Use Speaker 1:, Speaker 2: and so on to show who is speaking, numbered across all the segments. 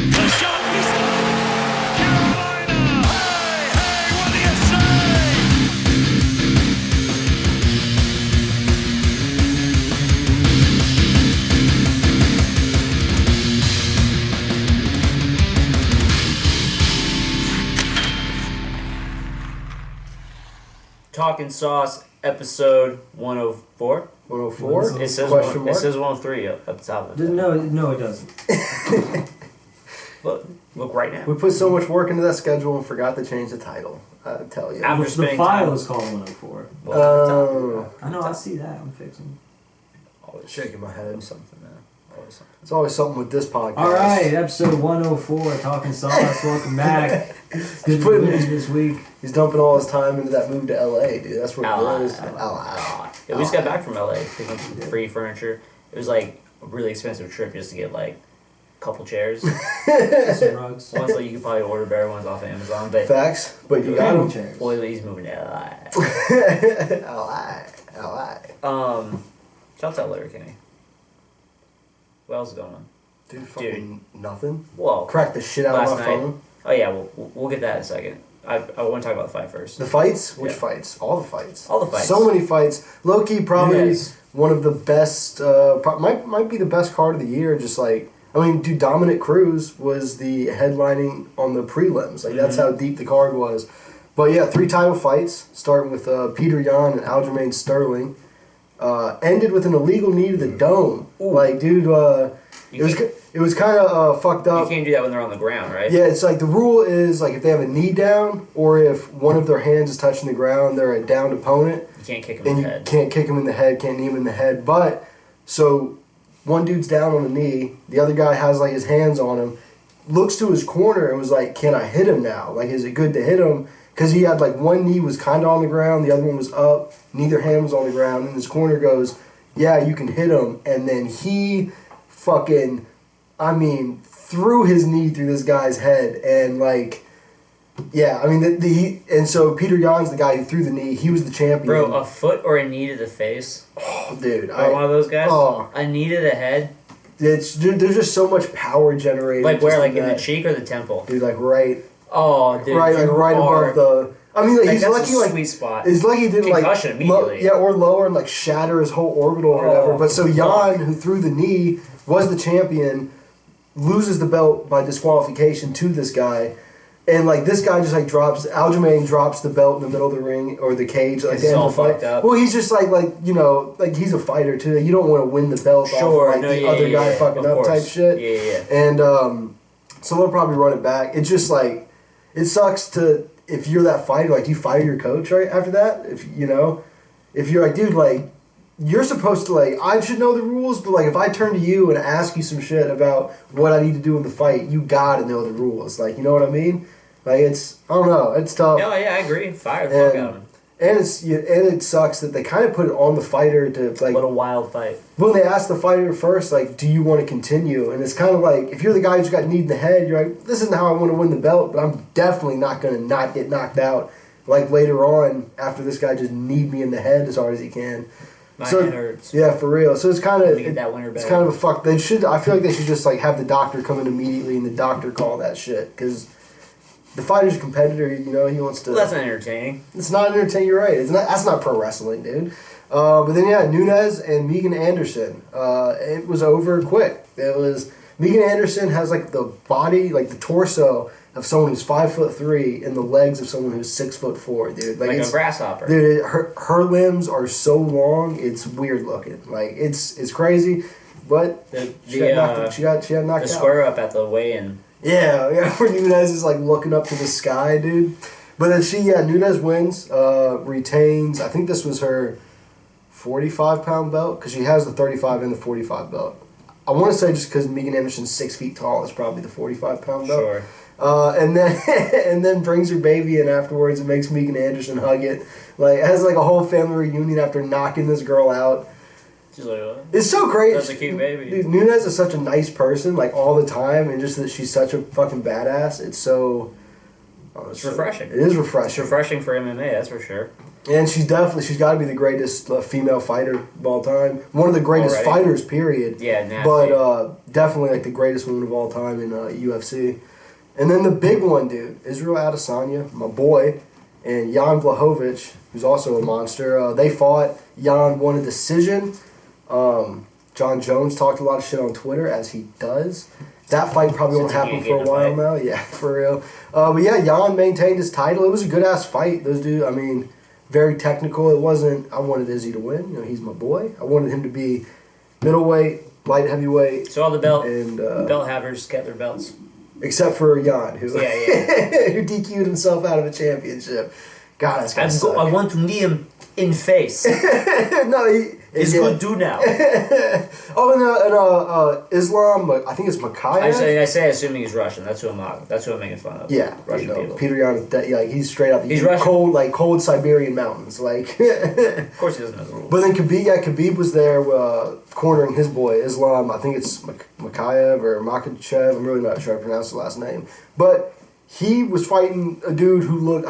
Speaker 1: The shot is Carolina. Hey, hey, what do you say?
Speaker 2: Talkin' Sauce, episode 104.
Speaker 3: 104?
Speaker 2: It says
Speaker 3: Question mark?
Speaker 2: It says 103 up the top of it.
Speaker 4: No, it doesn't.
Speaker 2: Look right now.
Speaker 3: We put so much work into that schedule and forgot to change the title. I tell you.
Speaker 2: After
Speaker 4: The
Speaker 2: spending
Speaker 4: file
Speaker 2: time-
Speaker 4: is called 104.
Speaker 2: Well,
Speaker 4: I know, I see that. I'm fixing.
Speaker 2: always
Speaker 3: Shaking my head.
Speaker 2: something, man. Always something.
Speaker 3: It's always something with this podcast.
Speaker 4: All right, episode 104, Talkin' Sauce. Welcome back. It's good to
Speaker 3: Putting-
Speaker 4: be with you this week.
Speaker 3: He's dumping all his time into that move to LA, dude. That's what it is.
Speaker 2: Yeah, we just got back from LA, picking up some free furniture. It was like a really expensive trip just to get like a couple chairs.
Speaker 4: Some rugs.
Speaker 2: Ones that you could probably order better ones off Amazon, but
Speaker 3: Facts, but you got him.
Speaker 4: chairs.
Speaker 2: boy, he's moving to LA.
Speaker 3: LA.
Speaker 2: Shouts out Larry Kinney. What else is going on?
Speaker 3: Dude, fucking nothing.
Speaker 2: Well,
Speaker 3: Crack the shit out of
Speaker 2: last
Speaker 3: my
Speaker 2: night.
Speaker 3: phone.
Speaker 2: Oh yeah, we'll get that in a second. I want to talk about the fight first.
Speaker 3: The fights? Which
Speaker 2: Yeah.
Speaker 3: fights? All the fights.
Speaker 2: All the fights.
Speaker 3: So many fights. Low-key probably
Speaker 2: Yes.
Speaker 3: one of the best, might be the best card of the year. Just like, I mean, dude, Dominick Cruz was the headlining on the prelims. Like, that's how deep the card was. But yeah, 3 title fights, starting with Peter Yan and Aljamain Sterling. Ended with an illegal knee to the dome.
Speaker 2: Ooh.
Speaker 3: Like, dude, it was kind of fucked
Speaker 2: You
Speaker 3: up.
Speaker 2: can't do that when they're on the ground, right?
Speaker 3: Yeah, it's like the rule is like if they have a knee down or if one of their hands is touching the ground, they're a downed opponent.
Speaker 2: You can't kick him
Speaker 3: And
Speaker 2: in
Speaker 3: you
Speaker 2: the head.
Speaker 3: can't kick him in the head, can't knee him in the head. But, so, one dude's down on the knee, the other guy has like his hands on him, looks to his corner and was like, can I hit him now? Like, is it good to hit him? Because he had like one knee was kind of on the ground, the other one was up, neither hand was on the ground, and his corner goes, yeah, you can hit him. And then he fucking, threw his knee through this guy's head and like, yeah, I mean, and so Peter Yan's the guy who threw the knee. He was the champion.
Speaker 2: Bro, a foot or a knee to the face?
Speaker 3: Oh, dude.
Speaker 2: Or one of those guys?
Speaker 3: Oh.
Speaker 2: A knee to the head?
Speaker 3: There's just so much power generated.
Speaker 2: Like where?
Speaker 3: just
Speaker 2: Like in the
Speaker 3: that.
Speaker 2: cheek or the temple?
Speaker 3: Dude, like right.
Speaker 2: Oh, dude.
Speaker 3: Right, like
Speaker 2: you
Speaker 3: right
Speaker 2: are-
Speaker 3: above the. I mean, like,
Speaker 2: Like,
Speaker 3: he's
Speaker 2: that's
Speaker 3: lucky,
Speaker 2: a
Speaker 3: like
Speaker 2: sweet spot.
Speaker 3: he's lucky he didn't
Speaker 2: Concussion
Speaker 3: like
Speaker 2: immediately.
Speaker 3: or lower and like shatter his whole orbital or whatever. But so Yan, who threw the knee, was the champion, loses the belt by disqualification to this guy, and like this guy just like Aljamain drops the belt in the middle of the ring or the cage like
Speaker 2: It's
Speaker 3: the end
Speaker 2: all
Speaker 3: of the fight.
Speaker 2: fucked up.
Speaker 3: Well, he's just like you know like he's a fighter too. You don't want to win the belt
Speaker 2: Sure,
Speaker 3: off of, like the other guy fucking
Speaker 2: of
Speaker 3: up
Speaker 2: course.
Speaker 3: type shit.
Speaker 2: Yeah.
Speaker 3: And so they'll probably run it back. It's just like it sucks to if you're that fighter, like do you fire your coach right after that? If you're like, dude, like you're supposed to like I should know the rules, but like if I turn to you and ask you some shit about what I need to do in the fight, you gotta know the rules. Like you know what I mean? Like it's I don't know, it's tough.
Speaker 2: No, yeah, I agree. Fire the fuck out of him.
Speaker 3: And it sucks that they kind of put it on the fighter to like.
Speaker 2: What a wild fight.
Speaker 3: When they ask the fighter first, like, do you want to continue? And it's kind of like, if you're the guy who's got knee in the head, you're like, this isn't how I want to win the belt, but I'm definitely not going to not get knocked out. Like, later on, after this guy just kneed me in the head as hard as he can.
Speaker 2: My head hurts.
Speaker 3: Yeah, for real. So it's kind of,
Speaker 2: Let me get that winner back.
Speaker 3: it's kind of a fuck. I feel like they should just, like, have the doctor come in immediately and the doctor call that shit. Because the fighter's a competitor, you know, he wants to...
Speaker 2: Well, that's not entertaining.
Speaker 3: It's not entertaining, you're right. That's not pro wrestling, dude. But then, yeah, Nunes and Megan Anderson. It was over quick. Megan Anderson has, like, the body, like, the torso of someone who's 5'3" and the legs of someone who's 6'4", dude.
Speaker 2: Like a grasshopper.
Speaker 3: Dude, her limbs are so long, it's weird looking. Like, it's crazy, but she got knocked out.
Speaker 2: The square up at the weigh-in.
Speaker 3: Yeah, where Nunes is like looking up to the sky, dude. But then Nunes wins, retains, I think this was her 45-pound belt, because she has the 35 and the 45 belt. I want to say just because Megan Anderson's 6 feet tall, it's probably the 45-pound belt.
Speaker 2: Sure.
Speaker 3: And then brings her baby in afterwards and makes Megan Anderson hug it. Like, has like a whole family reunion after knocking this girl out.
Speaker 2: She's like, what?
Speaker 3: It's so great.
Speaker 2: That's a cute baby.
Speaker 3: Dude, Nunes is such a nice person, like, all the time, and just that she's such a fucking badass. It's so...
Speaker 2: It's refreshing.
Speaker 3: It is refreshing.
Speaker 2: It's refreshing for MMA, that's for sure.
Speaker 3: And she's got to be the greatest female fighter of all time. One of the greatest
Speaker 2: Already?
Speaker 3: fighters, period.
Speaker 2: Yeah, nasty.
Speaker 3: But definitely like the greatest woman of all time in UFC. And then the big one, dude, Israel Adesanya, my boy, and Jan Blachowicz, who's also a monster. They fought. Jan won a decision. John Jones talked a lot of shit on Twitter, as he does. That fight probably won't happen for a while now. Yeah, for real. But yeah, Jan maintained his title. It was a good-ass fight. Those dudes, I mean, very technical. It wasn't, I wanted Izzy to win. You know, he's my boy. I wanted him to be middleweight, light heavyweight.
Speaker 2: So all the belt
Speaker 3: And
Speaker 2: havers get their belts.
Speaker 3: except for Jan, who,
Speaker 2: Yeah.
Speaker 3: who DQ'd himself out of a championship. God, that's gonna suck.
Speaker 2: I want to knee him in face.
Speaker 3: No,
Speaker 2: It's
Speaker 3: yeah.
Speaker 2: good do now.
Speaker 3: Oh, and Islam, I think it's Makayev.
Speaker 2: I say assuming he's Russian. That's who I'm making fun of.
Speaker 3: Yeah,
Speaker 2: Russian
Speaker 3: you know,
Speaker 2: people.
Speaker 3: Peter Yan is he's straight out the
Speaker 2: He's Russian.
Speaker 3: cold Siberian mountains, like.
Speaker 2: Of course he doesn't know the rules.
Speaker 3: But then Khabib was there cornering his boy Islam. I think it's Makayev or Makachev. I'm really not sure how to pronounce the last name, but he was fighting a dude who looked.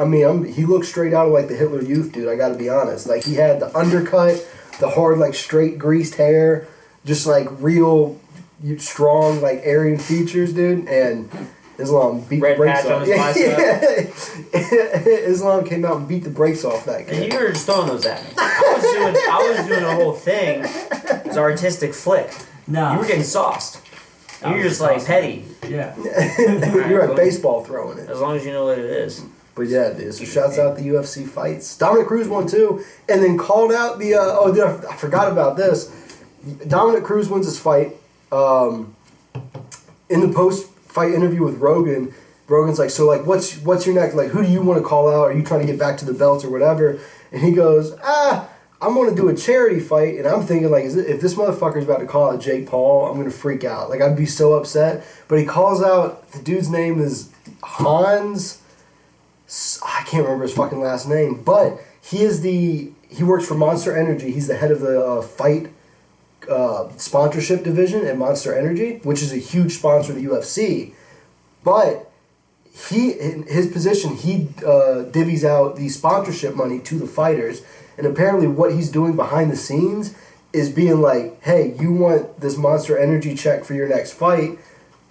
Speaker 3: He looked straight out of like the Hitler Youth dude. I got to be honest. Like he had the undercut, the hard like straight greased hair, just like real strong like Aryan features, dude. And Islam beat
Speaker 2: Red
Speaker 3: the brakes
Speaker 2: patch on
Speaker 3: off.
Speaker 2: his bicep.
Speaker 3: Islam came out and beat the brakes off that
Speaker 2: And
Speaker 3: kid.
Speaker 2: you were just throwing those at me. I was doing the whole thing. It was an artistic flick.
Speaker 4: No.
Speaker 2: You were getting sauced.
Speaker 4: That
Speaker 2: You were
Speaker 4: was
Speaker 2: just like
Speaker 4: awesome.
Speaker 2: petty.
Speaker 4: Yeah.
Speaker 3: You're at baseball throwing it.
Speaker 2: As long as you know what it is.
Speaker 3: But yeah, dude, so shouts out the UFC fights. Dominick Cruz won too, and then called out the, I forgot about this. Dominick Cruz wins his fight. In the post-fight interview with Rogan, Rogan's like, so like, what's your next, like, who do you want to call out? Are you trying to get back to the belts or whatever? And he goes, I'm going to do a charity fight, and I'm thinking, like, if this motherfucker's about to call out Jake Paul, I'm going to freak out. Like, I'd be so upset. But he calls out, the dude's name is Hans, I can't remember his fucking last name, but he works for Monster Energy. He's the head of the fight sponsorship division at Monster Energy, which is a huge sponsor of the UFC. But in his position, he divvies out the sponsorship money to the fighters. And apparently what he's doing behind the scenes is being like, hey, you want this Monster Energy check for your next fight,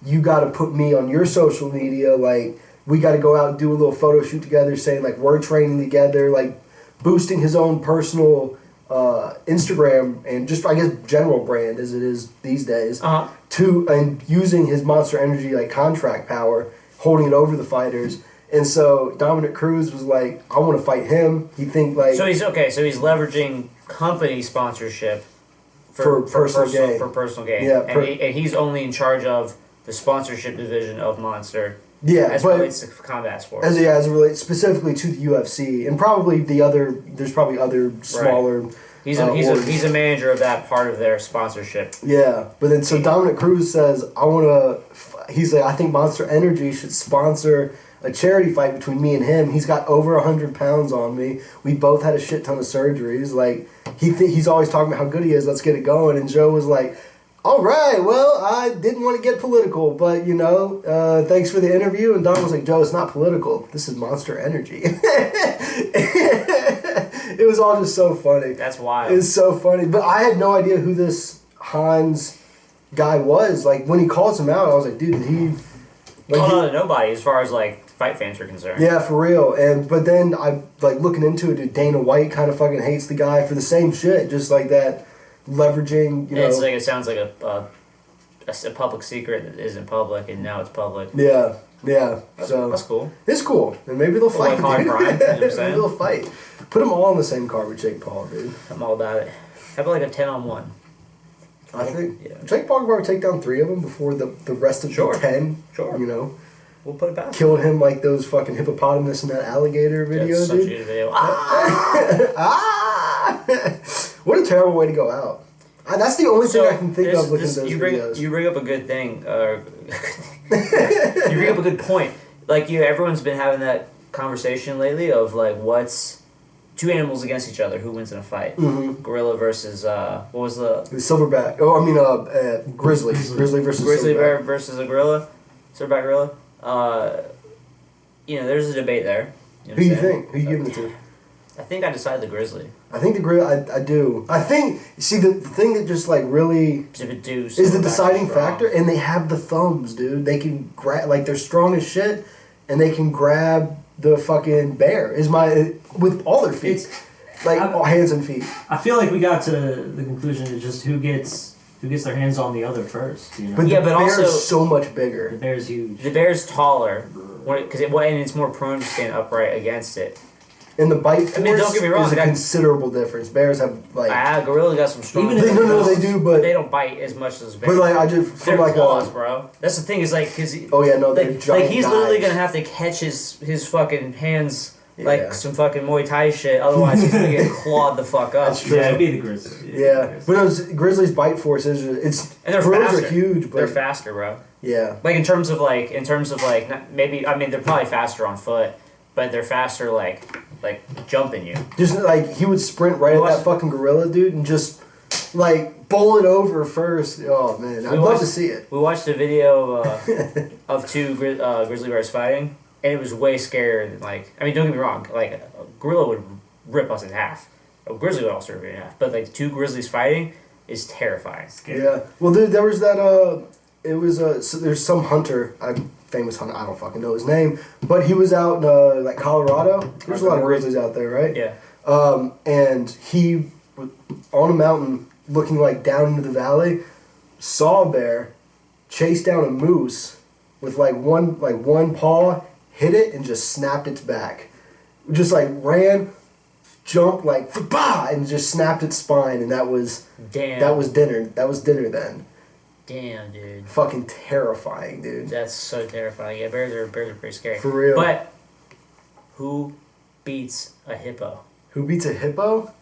Speaker 3: you got to put me on your social media. Like, we got to go out and do a little photo shoot together saying, like, we're training together, like, boosting his own personal Instagram and just, I guess, general brand as it is these days, and using his Monster Energy, like, contract power, holding it over the fighters. And so Dominick Cruz was like, I want to fight him. He think like
Speaker 2: So he's leveraging company sponsorship
Speaker 3: for personal gain.
Speaker 2: For personal gain.
Speaker 3: Yeah,
Speaker 2: and he's only in charge of the sponsorship division of Monster.
Speaker 3: Yeah,
Speaker 2: as
Speaker 3: but
Speaker 2: relates to combat sports.
Speaker 3: As it relates specifically to the UFC and probably there's probably other smaller.
Speaker 2: Right. He's a manager of that part of their sponsorship.
Speaker 3: Yeah, but then so Dominick Cruz says, he's like, I think Monster Energy should sponsor a charity fight between me and him. He's got over 100 pounds on me. We both had a shit ton of surgeries. Like, he's always talking about how good he is. Let's get it going. And Joe was like, all right, well, I didn't want to get political, but, thanks for the interview. And Don was like, Joe, it's not political. This is Monster Energy. It was all just so funny.
Speaker 2: That's wild.
Speaker 3: It's so funny. But I had no idea who this Hans guy was. Like, when he calls him out, I was like, dude, did he... Like,
Speaker 2: to nobody as far as, like, fight fans are concerned.
Speaker 3: Yeah, for real. But then I looking into it. Dude, Dana White kind of fucking hates the guy for the same shit, just like that, leveraging.
Speaker 2: It's like it sounds like a public secret that isn't public, and now it's public.
Speaker 3: Yeah.
Speaker 2: That's cool.
Speaker 3: It's cool, and maybe they'll fight.
Speaker 2: Like Conor Bryan, you know what I'm
Speaker 3: Maybe
Speaker 2: saying?
Speaker 3: they'll fight. Put them all on the same card with Jake Paul, dude.
Speaker 2: I'm all about it. How about like a 10-on-1?
Speaker 3: I think
Speaker 2: Yeah.
Speaker 3: Jake Paul could probably take down 3 of them before the rest of the 10.
Speaker 2: Sure. We'll put it back.
Speaker 3: Killed him like those fucking hippopotamus in that alligator video,
Speaker 2: That's such a
Speaker 3: dude.
Speaker 2: good video.
Speaker 3: What a terrible way to go out. That's the only thing I can think of looking at those videos.
Speaker 2: You bring up a good thing. You bring up a good point. Like, everyone's been having that conversation lately of, like, what's 2 animals against each other, who wins in a fight?
Speaker 3: Mm-hmm.
Speaker 2: Gorilla versus, what was the...
Speaker 3: The silverback. Oh, I mean, grizzly. Grizzly versus
Speaker 2: Grizzly
Speaker 3: silverback.
Speaker 2: versus a gorilla? Silverback gorilla? There's a debate there. You know
Speaker 3: Who you
Speaker 2: what I'm saying?
Speaker 3: think? Who you giving it to?
Speaker 2: I think I decided the Grizzly.
Speaker 3: I think I do. I think, see, the thing that just, like, really is the deciding factor, and they have the thumbs, dude. They can grab, like, they're strong as shit, and they can grab the fucking bear, with all their feet. Hands and feet.
Speaker 4: I feel like we got to the conclusion of just who gets their hands on the other first. You know?
Speaker 3: But
Speaker 2: yeah,
Speaker 3: the
Speaker 2: but
Speaker 3: bear
Speaker 2: also
Speaker 3: is so much bigger.
Speaker 4: The bear's huge.
Speaker 2: The bear's taller, and it's more prone to stand upright against it.
Speaker 3: And the bite force
Speaker 2: don't get me wrong,
Speaker 3: is a considerable difference. Bears have, like...
Speaker 2: gorillas got some strong...
Speaker 3: They do, but...
Speaker 2: They don't bite as much as bears.
Speaker 3: But, like, I just...
Speaker 2: They're claws, bro. That's the thing, is, like, because...
Speaker 3: Oh, yeah, no, they're giant
Speaker 2: he's literally
Speaker 3: knives.
Speaker 2: gonna have to catch his fucking hands... Like some fucking Muay Thai shit, otherwise he's gonna get clawed the fuck up.
Speaker 3: That's true.
Speaker 4: Yeah, it'd be the Grizzly.
Speaker 3: Yeah, but Grizzly's bite force is
Speaker 2: and they're
Speaker 3: crows
Speaker 2: faster.
Speaker 3: are huge, but
Speaker 2: they're faster, bro.
Speaker 3: Yeah,
Speaker 2: like in terms of maybe they're probably faster on foot, but they're faster like jumping you.
Speaker 3: Just like he would sprint right at that fucking gorilla, dude, and just like bowl it over first. Oh man, I'd love to see it.
Speaker 2: We watched a video of two grizzly bears fighting. And it was way scarier than, like... I mean, don't get me wrong. Like, a gorilla would rip us in half. A grizzly would also rip you in half. But, like, two grizzlies fighting is terrifying.
Speaker 4: Scary.
Speaker 3: Yeah. Well, there was that... there's some hunter, a famous hunter, I don't fucking know his name, but he was out in, like, Colorado. There's a lot of grizzlies out there, right?
Speaker 2: Yeah.
Speaker 3: And he was on a mountain looking, like, down into the valley, saw a bear, chased down a moose with, like, one paw... hit it and just snapped its back. Just like ran, jumped like bah, and just snapped its spine, and that was dinner. That was dinner then.
Speaker 2: Damn, dude.
Speaker 3: Fucking terrifying, dude.
Speaker 2: That's so terrifying. Yeah, bears are pretty scary.
Speaker 3: For real.
Speaker 2: But who beats a hippo?
Speaker 3: Who beats a hippo?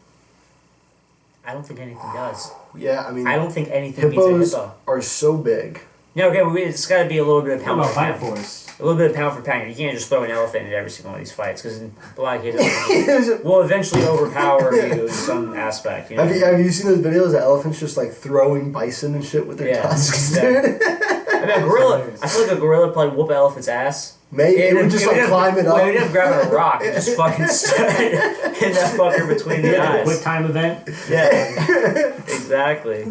Speaker 2: I don't think anything does.
Speaker 3: Yeah, I mean,
Speaker 2: I don't think anything beats
Speaker 3: hippos
Speaker 2: a hippo.
Speaker 3: are so big.
Speaker 2: No, okay, it's got to be a little bit of pound for
Speaker 4: bite
Speaker 2: pound.
Speaker 4: force?
Speaker 2: A little bit of pound for pound. You can't just throw an elephant in every single one of these fights because a lot of cases will eventually overpower you in some aspect. You know?
Speaker 3: Have you seen those videos of elephants just like throwing bison and shit with their tusks,
Speaker 2: yeah.
Speaker 3: dude?
Speaker 2: I mean, a gorilla. I feel like a gorilla would probably whoop an elephant's ass.
Speaker 3: Maybe it would just like climb it up.
Speaker 2: Well, you'd have to grab a rock and just fucking hit that fucker between the eyes.
Speaker 4: Quick time event.
Speaker 2: Yeah, exactly.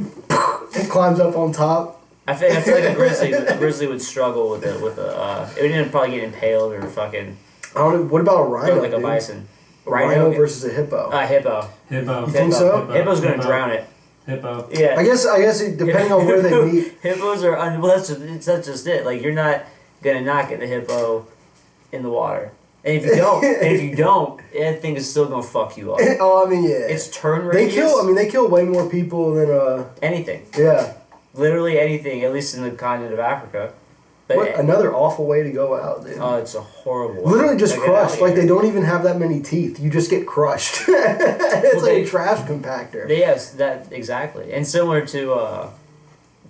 Speaker 3: It climbs up on top.
Speaker 2: I feel like a grizzly would struggle with it would end up probably getting impaled or fucking.
Speaker 3: I don't know. What about a rhino?
Speaker 2: Like a
Speaker 3: dude?
Speaker 2: bison.
Speaker 3: A rhino versus a hippo.
Speaker 2: Hippo.
Speaker 3: You think so?
Speaker 2: Hippo's gonna drown it.
Speaker 4: Hippo.
Speaker 2: Yeah.
Speaker 3: I guess depending on where they meet.
Speaker 2: Hippos are well. That's just it. Like you're not gonna not get the hippo in the water, and if you don't, that thing is still gonna fuck you up.
Speaker 3: Oh, I mean, yeah.
Speaker 2: Its turn radius.
Speaker 3: They kill way more people than
Speaker 2: anything.
Speaker 3: Yeah.
Speaker 2: Literally anything, at least in the continent of Africa. But
Speaker 3: what another awful way to go out, dude.
Speaker 2: Oh, it's a horrible way.
Speaker 3: Literally just crushed. Like, they don't even have that many teeth. You just get crushed. It's like a trash compactor.
Speaker 2: Yes, that exactly. And similar to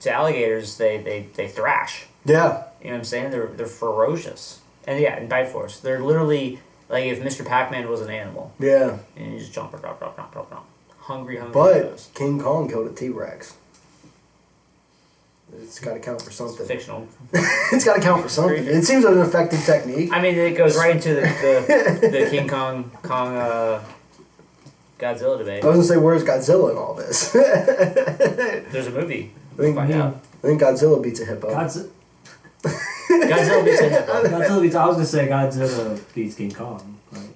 Speaker 2: alligators, they thrash.
Speaker 3: Yeah.
Speaker 2: You know what I'm saying? They're ferocious. And yeah, in bite force. They're literally like if Mr. Pac-Man was an animal.
Speaker 3: Yeah.
Speaker 2: And you just jump. Hungry.
Speaker 3: But King Kong killed a T-Rex. It's got to count for something.
Speaker 2: It's fictional.
Speaker 3: It's got to count for something. It seems an effective technique.
Speaker 2: I mean, it goes right into the King Kong Godzilla debate.
Speaker 3: I was gonna say, where's Godzilla in all this?
Speaker 2: There's a movie. Find out.
Speaker 3: I think Godzilla beats a hippo.
Speaker 2: Godzilla beats a hippo.
Speaker 4: I was gonna say Godzilla beats King Kong. Right?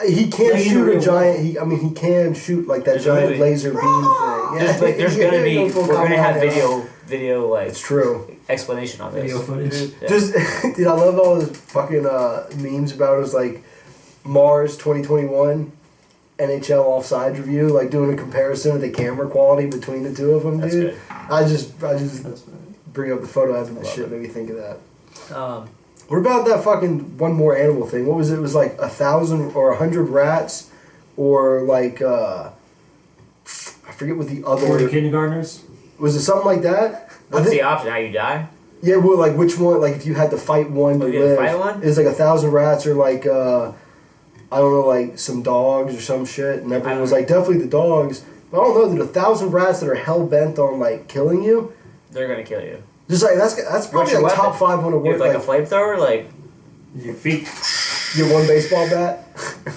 Speaker 3: He can't
Speaker 4: Like,
Speaker 3: shoot a giant. He can shoot like that giant laser beam thing. Yeah.
Speaker 2: There's gonna be. We're gonna have video like.
Speaker 3: It's true.
Speaker 2: Explanation on this.
Speaker 4: Video footage.
Speaker 2: Yeah.
Speaker 3: Just dude, I love all those fucking memes about it. It's like Mars 2021 NHL offsides review, like doing a comparison of the camera quality between the two of them,
Speaker 2: That's
Speaker 3: dude.
Speaker 2: good.
Speaker 3: I just bring up the photo album. That shit made me think of that. What about that fucking one more animal thing? What was it? It was like 1,000 or 100 rats, or like I forget what the other.
Speaker 4: 40 kindergartners.
Speaker 3: Was it something like that?
Speaker 2: What's the option? How you die?
Speaker 3: Yeah, well, like which one? Like if you had to fight one to
Speaker 2: you had to
Speaker 3: live,
Speaker 2: fight one?
Speaker 3: it's like 1,000 rats, or like I don't know, like some dogs or some shit. And everyone was like, definitely the dogs. But I don't know, dude. 1,000 rats that are hell bent on like killing you.
Speaker 2: They're gonna kill you.
Speaker 3: Just like that's probably like top 5 on the
Speaker 2: You have
Speaker 3: work.
Speaker 2: like a flamethrower, like
Speaker 4: Your feet.
Speaker 3: Your one baseball bat.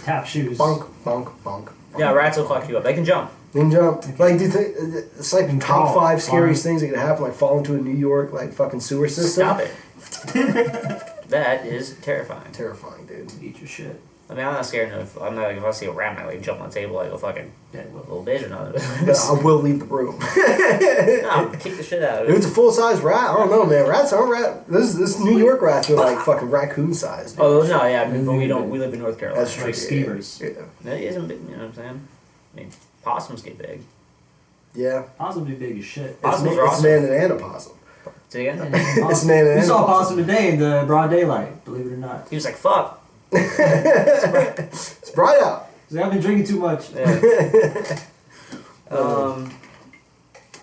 Speaker 4: Tap shoes.
Speaker 3: Bonk, bonk, bonk.
Speaker 2: Yeah, rats will fuck you up. They can jump.
Speaker 3: They can jump. Like, do you think it's like
Speaker 4: And
Speaker 3: top
Speaker 4: crawl.
Speaker 3: 5 scariest
Speaker 4: Flying.
Speaker 3: things that could happen? Like fall into a New York like fucking sewer system.
Speaker 2: Stop it. That is terrifying.
Speaker 3: Terrifying, dude.
Speaker 4: Eat your shit.
Speaker 2: I mean, I'm not scared enough. I'm not like if I see a rat, I like jump on the table like a fucking
Speaker 4: Yeah, well,
Speaker 2: little bitch or nothing.
Speaker 3: But I will leave the room.
Speaker 2: No, kick the shit out of
Speaker 3: If
Speaker 2: it.
Speaker 3: it's a full size rat, I don't know, man. Rats aren't rat. This New York rats are like fucking raccoon sized.
Speaker 2: Oh no, yeah, I mean, but we don't. We live in North Carolina.
Speaker 3: That's true.
Speaker 4: like skeevers.
Speaker 3: Yeah.
Speaker 2: That isn't big. You know what I'm saying? I mean, possums get big.
Speaker 3: Yeah.
Speaker 4: Possum be big as shit.
Speaker 3: It's,
Speaker 2: Possums
Speaker 3: man,
Speaker 2: are
Speaker 3: it's
Speaker 2: awesome.
Speaker 3: man and a possum.
Speaker 2: Say again?
Speaker 3: It's man and
Speaker 4: We saw a
Speaker 3: possum.
Speaker 4: possum today in the broad daylight, believe it or not.
Speaker 2: He was like, "Fuck."
Speaker 3: It's bright out.
Speaker 4: So I've been drinking too much.
Speaker 2: Yeah.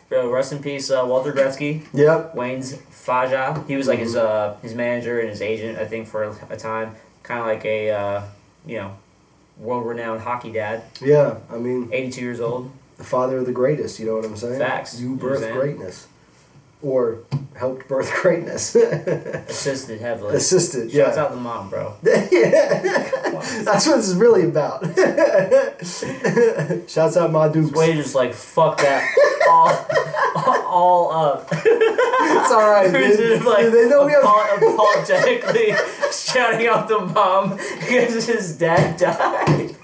Speaker 2: Bro, rest in peace, Walter Gretzky,
Speaker 3: Yep.
Speaker 2: Wayne's Faja. He was like his manager and his agent, I think, for a time. Kind of like a world-renowned hockey dad.
Speaker 3: Yeah. I mean,
Speaker 2: 82 years old.
Speaker 3: the father of the greatest. You know what I'm saying?
Speaker 2: Facts.
Speaker 3: You
Speaker 2: You know what I'm
Speaker 3: birthed
Speaker 2: saying?
Speaker 3: greatness, or helped birth greatness.
Speaker 2: Assisted heavily.
Speaker 3: Assisted.
Speaker 2: Shouts
Speaker 3: Yeah.
Speaker 2: out the mom, bro.
Speaker 3: That's what this is really about. Shouts out my dukes.
Speaker 2: Way to just like fuck that all up.
Speaker 3: It's alright,
Speaker 2: Cruz
Speaker 3: dude.
Speaker 2: is like
Speaker 3: Dude, they know we have.
Speaker 2: apologetically shouting out the mom because his dad died.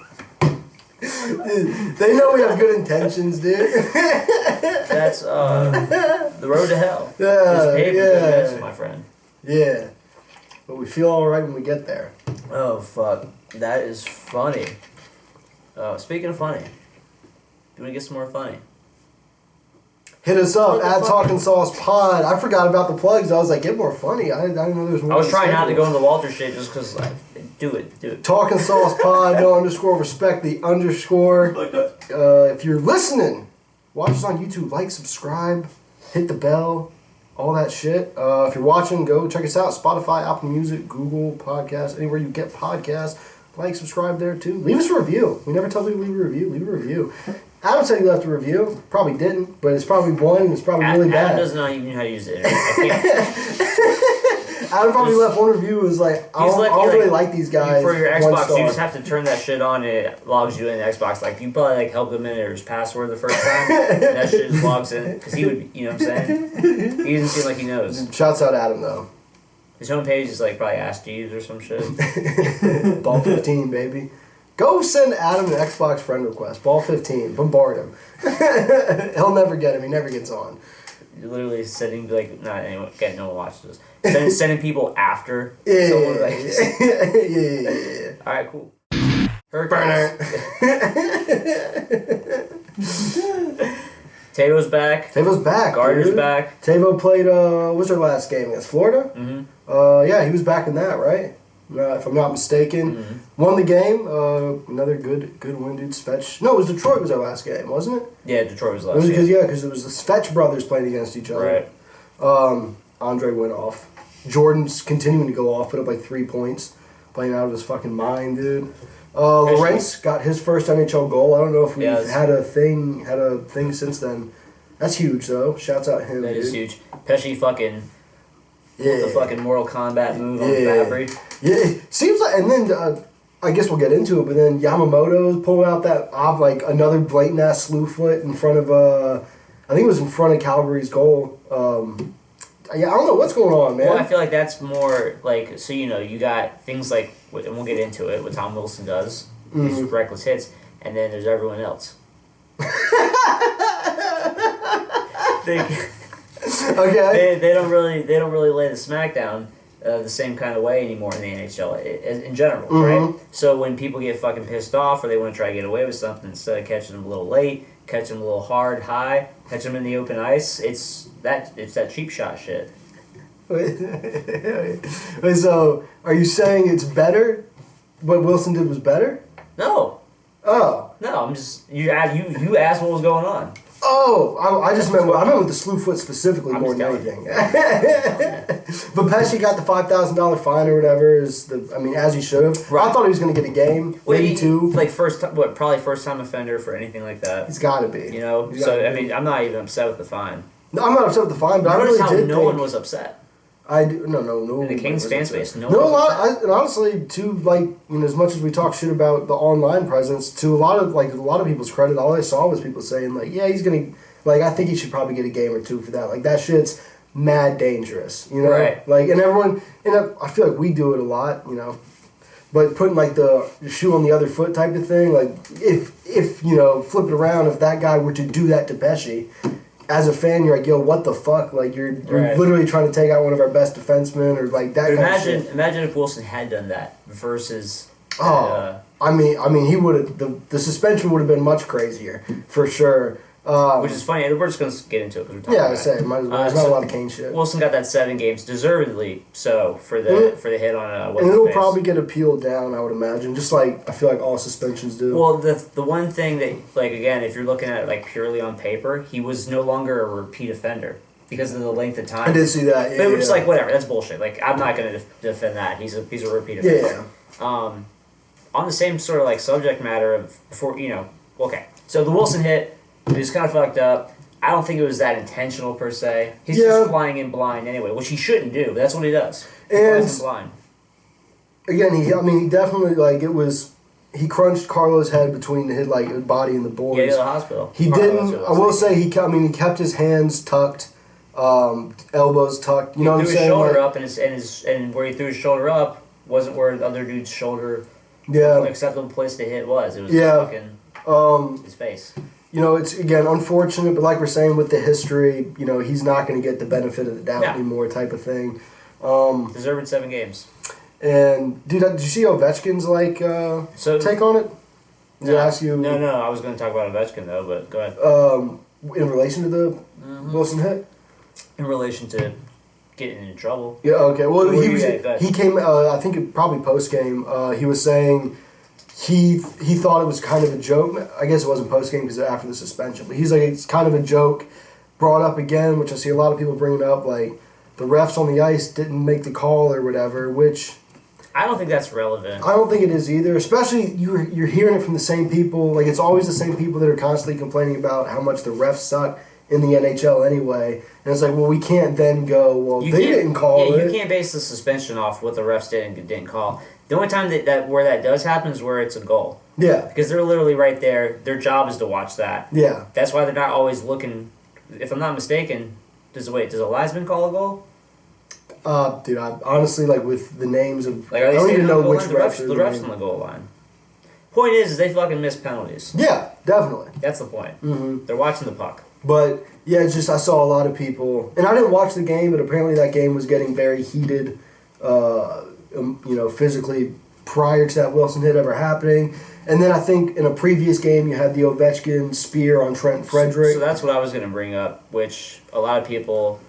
Speaker 3: Dude, they know we have good intentions, dude.
Speaker 2: That's the road to hell.
Speaker 3: Yeah,
Speaker 2: It's paved with goodness, my friend.
Speaker 3: Yeah. But we feel alright when we get there.
Speaker 2: Oh fuck, that is funny. Speaking of funny, do we get some more funny?
Speaker 3: Hit us up
Speaker 2: What the
Speaker 3: at
Speaker 2: fuck?
Speaker 3: Talkin' Sauce Pod. I forgot about the plugs. I was like, get more funny. I didn't know there was more.
Speaker 2: I was
Speaker 3: on the
Speaker 2: trying not to
Speaker 3: schedule.
Speaker 2: go into Walter shit just because like, do it.
Speaker 3: Talkin' Sauce Pod, no underscore respect the underscore. If you're listening, watch us on YouTube. Like, subscribe, hit the bell, all that shit. If you're watching, go check us out. Spotify, Apple Music, Google Podcasts, anywhere you get podcasts. Like, subscribe there too. Leave us a review. We never tell people to leave a review. Leave a review. Adam said he left a review. Probably didn't, but it's probably one and it's probably really
Speaker 2: Adam
Speaker 3: bad.
Speaker 2: does not even know how to use the internet. I can't.
Speaker 3: Adam probably left one review. Was like, I
Speaker 2: He's
Speaker 3: don't, I
Speaker 2: lucky,
Speaker 3: don't really
Speaker 2: like,
Speaker 3: like these guys.
Speaker 2: For your
Speaker 3: 1
Speaker 2: Xbox,
Speaker 3: star.
Speaker 2: you just have to turn that shit on and it logs you in the Xbox. Like, you probably like help him enter his password the first time. And that shit just logs in. Because he would, you know what I'm saying? He doesn't seem like he knows.
Speaker 3: Shouts out Adam though.
Speaker 2: His homepage is like probably Ask Jeeves or some shit.
Speaker 3: Ball 15, baby. Go send Adam an Xbox friend request. Ball 15. Bombard him. He'll never get him. He never gets on.
Speaker 2: You're literally sending, like, not anyone, okay, no one watches this. Sending people after
Speaker 3: Yeah,
Speaker 2: someone. Like,
Speaker 3: yeah.
Speaker 2: alright, cool.
Speaker 3: Burner.
Speaker 2: Tato's back.
Speaker 3: Tavo's back.
Speaker 2: Gardner's
Speaker 3: dude.
Speaker 2: back.
Speaker 3: Tavo played, what's their last game against Florida?
Speaker 2: Mm-hmm.
Speaker 3: Yeah, he was back in that, right? If I'm not mistaken.
Speaker 2: Mm-hmm.
Speaker 3: Won the game. Another good win, dude. Svetch. No, it was Detroit was our last game, wasn't it?
Speaker 2: Yeah, Detroit was
Speaker 3: It
Speaker 2: last
Speaker 3: was
Speaker 2: year.
Speaker 3: because it was the Svetch brothers playing against each other.
Speaker 2: Right.
Speaker 3: Andre went off. Jordan's continuing to go off, put up like 3 points, playing out of his fucking mind, dude. Lawrence got his first NHL goal. I don't know if we've
Speaker 2: Yes.
Speaker 3: had a thing since then. That's huge though. Shouts out him.
Speaker 2: That
Speaker 3: dude.
Speaker 2: is huge. Pesci fucking,
Speaker 3: Yeah.
Speaker 2: the fucking Mortal Kombat move on
Speaker 3: Yeah.
Speaker 2: Fabry.
Speaker 3: Yeah, it seems like, and then I guess we'll get into it. But then Yamamoto's pulling out that like another blatant ass slew foot in front of I think it was in front of Calgary's goal. Yeah, I don't know what's going on, man.
Speaker 2: Well, I feel like that's more like, so you got things like, and we'll get into it, what Tom Wilson does, these reckless hits, and then there's everyone else.
Speaker 3: Okay.
Speaker 2: They don't really lay the smackdown the same kind of way anymore in the NHL in general, right? So when people get fucking pissed off or they want to try to get away with something, instead of catching them a little late, catch them a little hard, high, catch them in the open ice, it's that cheap shot shit.
Speaker 3: So, are you saying it's better? What Wilson did was better?
Speaker 2: No,
Speaker 3: Oh.
Speaker 2: I'm just you asked what was going on.
Speaker 3: Oh, I just meant with the slew foot specifically
Speaker 2: I'm
Speaker 3: more
Speaker 2: just
Speaker 3: than anything. But Pesci got the $5,000 fine or whatever. As he should have.
Speaker 2: Right.
Speaker 3: I thought he was going to get a game, maybe two.
Speaker 2: Like probably first time offender for anything like that.
Speaker 3: He's got to be.
Speaker 2: You know,
Speaker 3: He's
Speaker 2: so
Speaker 3: gotta
Speaker 2: I
Speaker 3: be.
Speaker 2: mean, I'm not even upset with the fine.
Speaker 3: No, I'm not upset with the fine, but I
Speaker 2: Notice
Speaker 3: really
Speaker 2: how
Speaker 3: did
Speaker 2: no
Speaker 3: think.
Speaker 2: one was upset.
Speaker 3: I do, no.
Speaker 2: In the Kings fan space,
Speaker 3: no. A lot, and honestly, to like, as much as we talk shit about the online presence, to a lot of people's credit, all I saw was people saying like, yeah, he's gonna, like, I think he should probably get a game or two for that. Like that shit's mad dangerous,
Speaker 2: Right.
Speaker 3: Like, and everyone, and I feel like we do it a lot, But putting like the shoe on the other foot type of thing, like if flip it around, if that guy were to do that to Pesci, as a fan, you're like, yo, what the fuck? Like you're
Speaker 2: Right.
Speaker 3: literally trying to take out one of our best defensemen, or like that.
Speaker 2: But
Speaker 3: kind of shit.
Speaker 2: imagine if Wilson had done that versus.
Speaker 3: I mean, he would have the suspension would have been much crazier for sure.
Speaker 2: Which is funny. We're just going to get into it because we're talking
Speaker 3: Yeah, I
Speaker 2: about
Speaker 3: say
Speaker 2: it.
Speaker 3: might as well. There's not a lot of Kane shit.
Speaker 2: Wilson got that 7 games, deservedly so, for the hit on
Speaker 3: and it'll probably get appealed down, I would imagine. Just like I feel like all suspensions do.
Speaker 2: Well, the one thing that, like, again, if you're looking at it like purely on paper, he was no longer a repeat offender because of the length of time.
Speaker 3: I did see that. Yeah,
Speaker 2: but it was just like, whatever, that's bullshit. Like, I'm not going to defend that. He's a repeat offender.
Speaker 3: Yeah.
Speaker 2: On the same sort of like subject matter of before, okay. So the Wilson hit, it was kind of fucked up. I don't think it was that intentional per se. He's just flying in blind anyway, which he shouldn't do, but that's what he does. He flies in blind.
Speaker 3: Again, he definitely, like, it was, he crunched Carlo's head between his body and the boards.
Speaker 2: Yeah, to the hospital.
Speaker 3: He didn't. I will say he kept his hands tucked, elbows tucked. You know what I'm saying?
Speaker 2: He threw his shoulder up, and where he threw his shoulder up wasn't where the other dude's shoulder.
Speaker 3: Yeah.
Speaker 2: Acceptable place to hit was. It was fucking his face.
Speaker 3: It's, again, unfortunate, but like we're saying with the history, he's not going to get the benefit of the doubt anymore type of thing.
Speaker 2: Deserved 7 games.
Speaker 3: And, dude, did you see Ovechkin's, take on it? Did I ask you?
Speaker 2: No, I was going to talk about Ovechkin, though, but go ahead.
Speaker 3: In relation to the Wilson hit?
Speaker 2: In relation to getting in trouble.
Speaker 3: Yeah, okay. Well, he came, I think probably post-game, he was saying he thought it was kind of a joke. I guess it wasn't post-game because after the suspension. But he's like, it's kind of a joke brought up again, which I see a lot of people bringing up, like the refs on the ice didn't make the call or whatever, which...
Speaker 2: I don't think that's relevant.
Speaker 3: I don't think it is either. Especially you're hearing it from the same people. Like, it's always the same people that are constantly complaining about how much the refs suck in the NHL anyway. And it's like, well, we can't then go, well, they didn't call it.
Speaker 2: You can't base the suspension off what the refs did and didn't call. The only time where that does happen is where it's a goal.
Speaker 3: Yeah.
Speaker 2: Because they're literally right there. Their job is to watch that.
Speaker 3: Yeah.
Speaker 2: That's why they're not always looking. If I'm not mistaken, does a linesman call a goal?
Speaker 3: Dude, I honestly, like, with the names of...
Speaker 2: Like, are they
Speaker 3: I don't even know which
Speaker 2: refs?
Speaker 3: refs
Speaker 2: The refs on the goal line. Point is they fucking miss penalties.
Speaker 3: Yeah, definitely.
Speaker 2: That's the point.
Speaker 3: Mm-hmm.
Speaker 2: They're watching the puck.
Speaker 3: But, yeah, it's just I saw a lot of people... And I didn't watch the game, but apparently that game was getting very heated, physically prior to that Wilson hit ever happening. And then I think in a previous game you had the Ovechkin spear on Trent Frederick.
Speaker 2: So that's what I was going to bring up, which a lot of people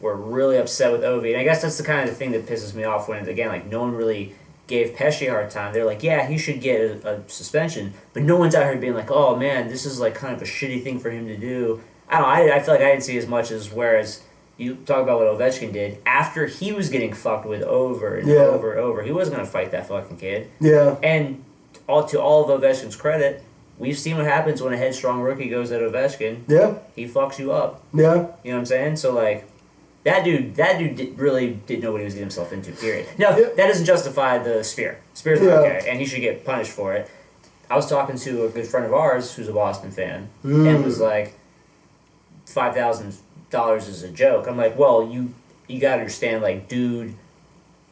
Speaker 2: were really upset with Ovi. And I guess that's the kind of thing that pisses me off when, again, like, no one really gave Pesci a hard time. They're like, yeah, he should get a suspension. But no one's out here being like, oh, man, this is, like, kind of a shitty thing for him to do. I don't know. I feel like I didn't see as much as whereas you talk about what Ovechkin did. After he was getting fucked with over and over and over, he wasn't going to fight that fucking kid.
Speaker 3: Yeah.
Speaker 2: And to all of Ovechkin's credit, we've seen what happens when a headstrong rookie goes at Ovechkin.
Speaker 3: Yeah.
Speaker 2: He fucks you up.
Speaker 3: Yeah.
Speaker 2: You know what I'm saying? So, like, that dude really didn't know what he was getting himself into, period. No, that doesn't justify the spear. Spear's not okay, and he should get punished for it. I was talking to a good friend of ours who's a Boston fan, and was like, $5,000 is a joke. I'm like, well, you gotta understand, like, dude...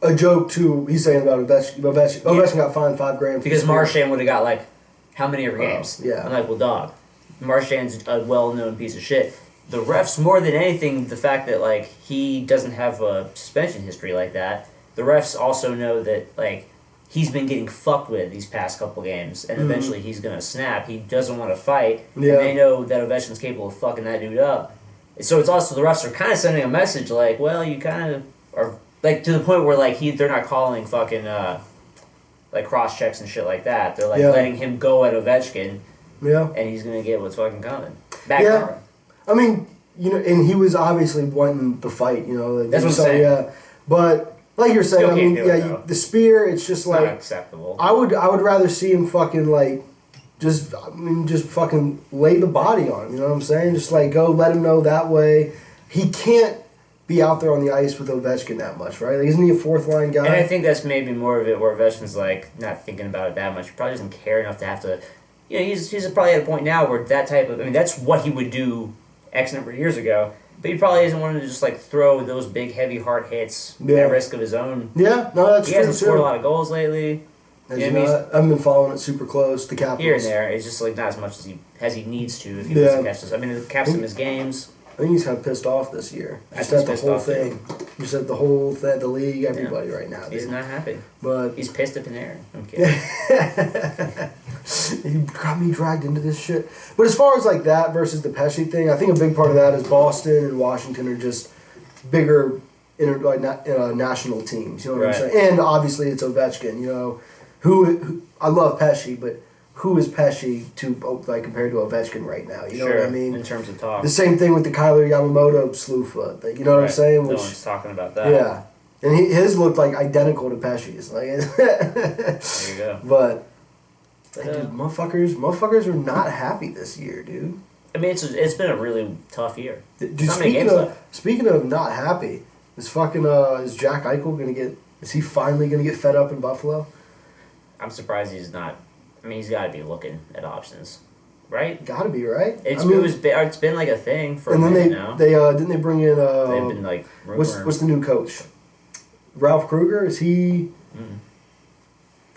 Speaker 3: A joke, too, he's saying about Ovechkin. Ovechkin got fined $5,000.
Speaker 2: Because Marchand would have got, like, how many ever games?
Speaker 3: Yeah.
Speaker 2: I'm like, well, dog, Marchand's a well-known piece of shit. The refs, more than anything, the fact that, like, he doesn't have a suspension history like that, the refs also know that, like, he's been getting fucked with these past couple games, and eventually he's going to snap. He doesn't want to fight, and they know that Ovechkin's capable of fucking that dude up. So it's also, the refs are kind of sending a message, like, well, you kind of are, like, to the point where, like, they're not calling fucking, like, cross-checks and shit like that. They're, like, letting him go at Ovechkin, and he's going to get what's fucking coming. Back
Speaker 3: I mean, and he was obviously wanting the fight, Like,
Speaker 2: that's what I'm saying.
Speaker 3: Yeah, but like you're saying, the spear. It's just like
Speaker 2: not acceptable.
Speaker 3: I would rather see him fucking like, just fucking lay the body on him. You know what I'm saying? Just like go let him know that way. He can't be out there on the ice with Ovechkin that much, right? Like, isn't he a fourth line guy?
Speaker 2: And I think that's maybe more of it where Ovechkin's like not thinking about it that much. He probably doesn't care enough to have to. You know, he's probably at a point now where that type of. I mean, that's what he would do X number of years ago. But he probably isn't wanting to just like throw those big, heavy, hard hits at risk of his own.
Speaker 3: Yeah, no, that's
Speaker 2: he
Speaker 3: true.
Speaker 2: He hasn't scored a lot of goals lately.
Speaker 3: As you know, I haven't been following it super close. The Capitals
Speaker 2: here and there, it's just like not as much as he needs to if he wants to catch this. I mean, it caps him his games.
Speaker 3: I think he's kind of pissed off this year. Just at the whole thing. Just at the whole thing, the league, everybody right now.
Speaker 2: He's not happy.
Speaker 3: But
Speaker 2: he's pissed at Panarin. I'm kidding.
Speaker 3: He got me dragged into this shit. But as far as like that versus the Pesci thing, I think a big part of that is Boston and Washington are just bigger national teams. You know what I'm saying? And obviously it's Ovechkin. You know, who I love Pesci, but who is Pesci to like compared to Ovechkin right now? You know what I mean?
Speaker 2: In terms of talk.
Speaker 3: The same thing with the Kyler Yamamoto slewfoot. You know what I'm saying?
Speaker 2: No one's talking about that.
Speaker 3: Yeah, and his looked like identical to Pesci's. Like,
Speaker 2: there you go.
Speaker 3: But dude, motherfuckers are not happy this year, dude.
Speaker 2: I mean, it's been a really tough year.
Speaker 3: Dude, speaking of not happy, is Jack Eichel gonna get? Is he finally gonna get fed up in Buffalo?
Speaker 2: I'm surprised he's not. I mean, he's got to be looking at options, right?
Speaker 3: Got to be, right?
Speaker 2: It's been like a thing for a minute now.
Speaker 3: They didn't they bring in
Speaker 2: they've been like
Speaker 3: what's the new coach? Ralph Kruger? Is he?
Speaker 2: Mm.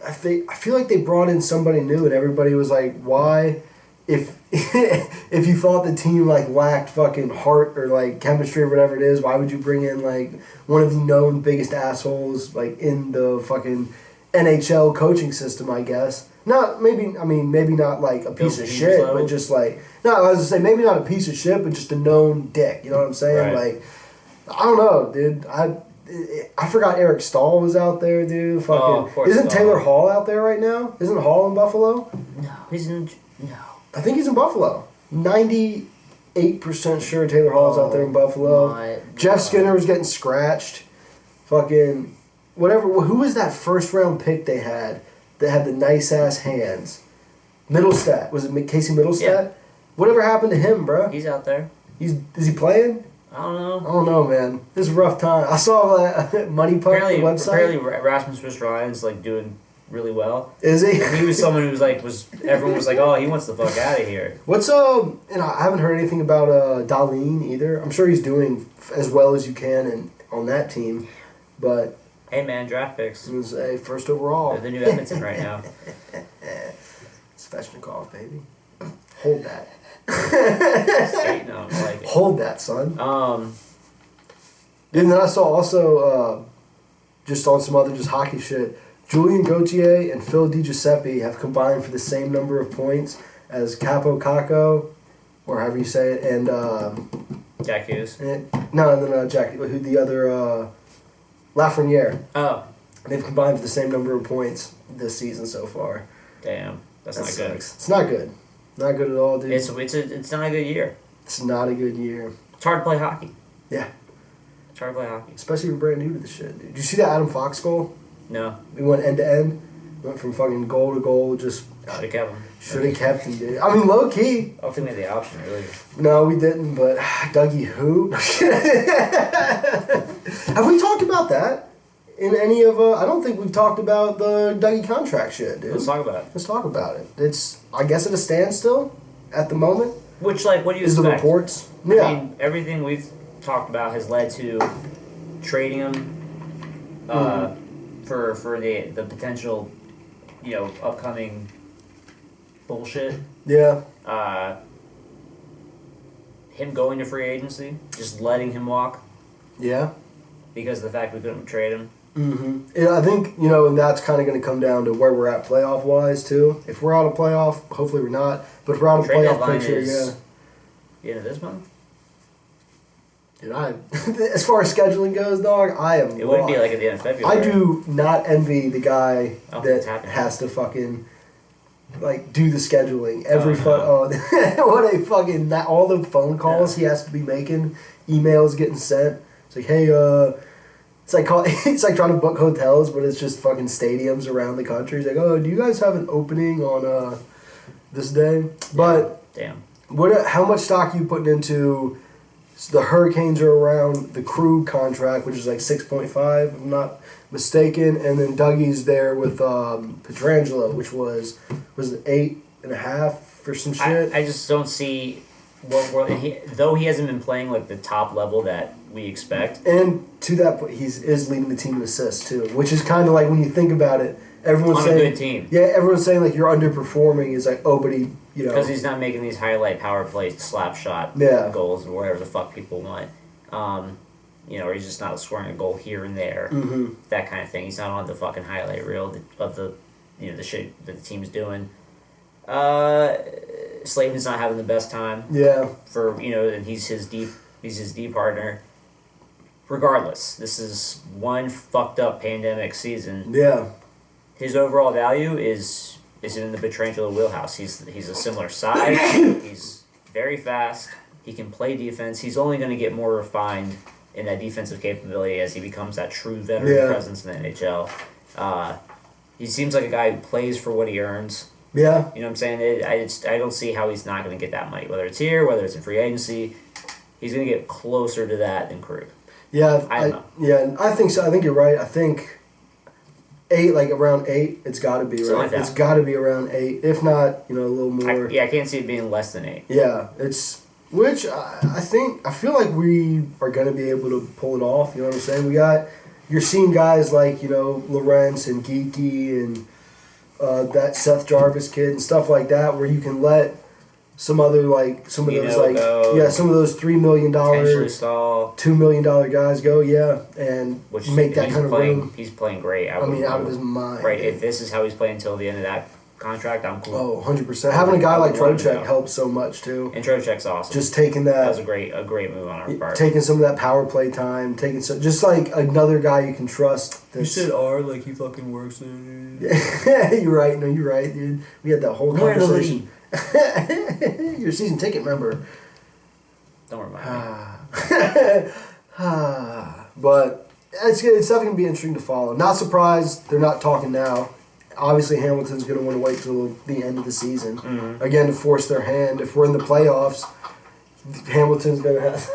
Speaker 3: I feel like they brought in somebody new, and everybody was like, "Why?" If if you thought the team like lacked fucking heart or like chemistry or whatever it is, why would you bring in like one of the known biggest assholes like in the fucking NHL coaching system? I guess maybe not like a piece of shit, but just like I was gonna say maybe not a piece of shit, but just a known dick. You know what I'm saying?
Speaker 2: Right.
Speaker 3: Like I don't know, dude. I forgot Eric Stahl was out there, dude. Fucking isn't Taylor Hall out there right now? Isn't Hall in Buffalo?
Speaker 2: No.
Speaker 3: I think he's in Buffalo. 98% sure Taylor Hall's out there in Buffalo. Jeff Skinner was getting scratched. Fucking whatever. Who was that first round pick they had that had the nice ass hands? Middlestat. Was it Casey Middlestat?
Speaker 2: Yeah.
Speaker 3: Whatever happened to him, bro?
Speaker 2: He's out there.
Speaker 3: Is he playing?
Speaker 2: I don't know.
Speaker 3: I don't know, man. This is a rough time. I saw Money Puck, the website.
Speaker 2: Apparently Rasmus Ristolainen's like doing really well.
Speaker 3: Is he?
Speaker 2: And he was someone who everyone was like, oh, he wants the fuck out of here.
Speaker 3: What's and I haven't heard anything about Darlene either. I'm sure he's doing as well as you can on that team, but
Speaker 2: hey man, draft picks.
Speaker 3: It was a first overall.
Speaker 2: They're the new Edmonton right now.
Speaker 3: Svechnikov, baby. Hold that.
Speaker 2: Like
Speaker 3: hold that, son. And then I saw also just on some other just hockey shit. Julian Gauthier and Phil DiGiuseppe have combined for the same number of points as Capo Caco, or however you say it, and
Speaker 2: Jack Hughes.
Speaker 3: Jack. Who the other Lafreniere.
Speaker 2: Oh,
Speaker 3: they've combined for the same number of points this season so far.
Speaker 2: Damn, that not good.
Speaker 3: It's not good. Not good at all, dude.
Speaker 2: It's not a good year.
Speaker 3: It's not a good year.
Speaker 2: It's hard to play hockey.
Speaker 3: Yeah.
Speaker 2: It's hard to play hockey.
Speaker 3: Especially if you're brand new to the shit, dude. Did you see that Adam Fox goal?
Speaker 2: No.
Speaker 3: We went end to end. Went from fucking goal to goal. Just
Speaker 2: should have kept him.
Speaker 3: Should have kept him, dude. I mean, low key.
Speaker 2: I don't think we had the option, really.
Speaker 3: No, we didn't. But Dougie, who? Have we talked about that in any of? I don't think we've talked about the Dougie contract shit, dude.
Speaker 2: Let's talk about it.
Speaker 3: Let's talk about it. It's, I guess, at a standstill at the moment.
Speaker 2: Which, like, what do you
Speaker 3: expect?
Speaker 2: Is
Speaker 3: the reports?
Speaker 2: Yeah. I mean, everything we've talked about has led to trading him for the potential, upcoming bullshit.
Speaker 3: Yeah.
Speaker 2: Him going to free agency, just letting him walk.
Speaker 3: Yeah.
Speaker 2: Because of the fact we couldn't trade him.
Speaker 3: Mm-hmm. Yeah, I think, and that's kind of going to come down to where we're at playoff-wise, too. If we're out of playoff, hopefully we're not. But if we're out of playoff picture, yeah.
Speaker 2: The end of this month?
Speaker 3: Dude, as far as scheduling goes, dog, I am.
Speaker 2: It wouldn't be like at the end of February.
Speaker 3: I do not envy the guy that has to fucking do the scheduling every what a fucking all the phone calls he has to be making, emails getting sent. It's like, hey, it's like trying to book hotels, but it's just fucking stadiums around the country. It's like, oh, do you guys have an opening on this day? But
Speaker 2: damn,
Speaker 3: how much stock are you putting into the Hurricanes are around the Crew contract, which is like 6.5, if I'm not mistaken, and then Dougie's there with Petrangelo, which was it 8.5 or some shit.
Speaker 2: I just don't see though he hasn't been playing like the top level that we expect.
Speaker 3: And to that point, he is leading the team in assists too, which is kind of like when you think about it, everyone's
Speaker 2: On
Speaker 3: saying
Speaker 2: a good team.
Speaker 3: Yeah, everyone's saying like you're underperforming. It's like, oh, but he,
Speaker 2: Because he's not making these highlight power plays, slap shot goals, or whatever the fuck people want. Or he's just not scoring a goal here and there, that kind of thing. He's not on the fucking highlight reel of the shit that the team's doing. Slavin's not having the best time.
Speaker 3: Yeah.
Speaker 2: And he's his D partner. Regardless, this is one fucked up pandemic season.
Speaker 3: Yeah.
Speaker 2: His overall value is in the Petrangelo wheelhouse. He's a similar size. He's very fast. He can play defense. He's only going to get more refined in that defensive capability as he becomes that true veteran presence in the NHL. He seems like a guy who plays for what he earns.
Speaker 3: Yeah.
Speaker 2: You know what I'm saying? I don't see how he's not going to get that money, whether it's here, whether it's in free agency. He's going to get closer to that than Cruz.
Speaker 3: Yeah,
Speaker 2: I don't know.
Speaker 3: Yeah, I think so. I think you're right. I think 8, like around 8, it's got to be, right?
Speaker 2: Like
Speaker 3: it's got to be around 8, if not, a little more.
Speaker 2: I can't see it being less than 8.
Speaker 3: Yeah, which I feel like we are going to be able to pull it off. You know what I'm saying? You're seeing guys like Lawrence and Geeky and that Seth Jarvis kid and stuff like that, where you can let some of those $3 million, $2 million guys go, and make that kind of room.
Speaker 2: He's playing great.
Speaker 3: Out of his mind.
Speaker 2: Right, if this is how he's playing until the end of that contract, I'm cool.
Speaker 3: Oh, 100%. Having a guy like Trocheck helps so much too.
Speaker 2: And Trocheck's awesome.
Speaker 3: Just taking that.
Speaker 2: That was a great move on our part.
Speaker 3: Taking some of that power play time, just like another guy you can trust.
Speaker 2: You said R like he fucking works there.
Speaker 3: Yeah, you're right. No, you're right, dude. We had that whole conversation. Your season ticket member.
Speaker 2: Don't remind me.
Speaker 3: But it's definitely going to be interesting to follow. Not surprised they're not talking now. Obviously, Hamilton's going to want to wait till the end of the season. Mm-hmm. Again, to force their hand. If we're in the playoffs, Hamilton's going to have...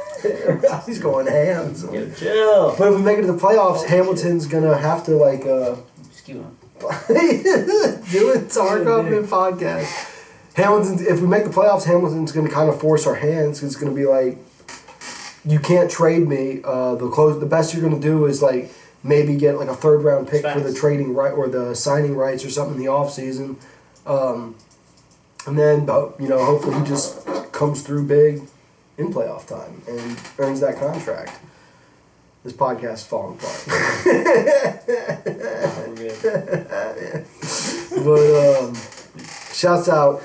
Speaker 3: he's going ham. So.
Speaker 2: Yo, chill.
Speaker 3: But if we make it to the playoffs, Hamilton's going to have to,
Speaker 2: Just keep on.
Speaker 3: do it. Talk up in podcast. If we make the playoffs, Hamilton's going to kind of force our hands. It's going to be like, you can't trade me. The best you're going to do is maybe get a 3rd round pick for the trading right or the signing rights or something in the off season, and then hopefully he just comes through big in playoff time and earns that contract. This podcast is falling apart. But shouts out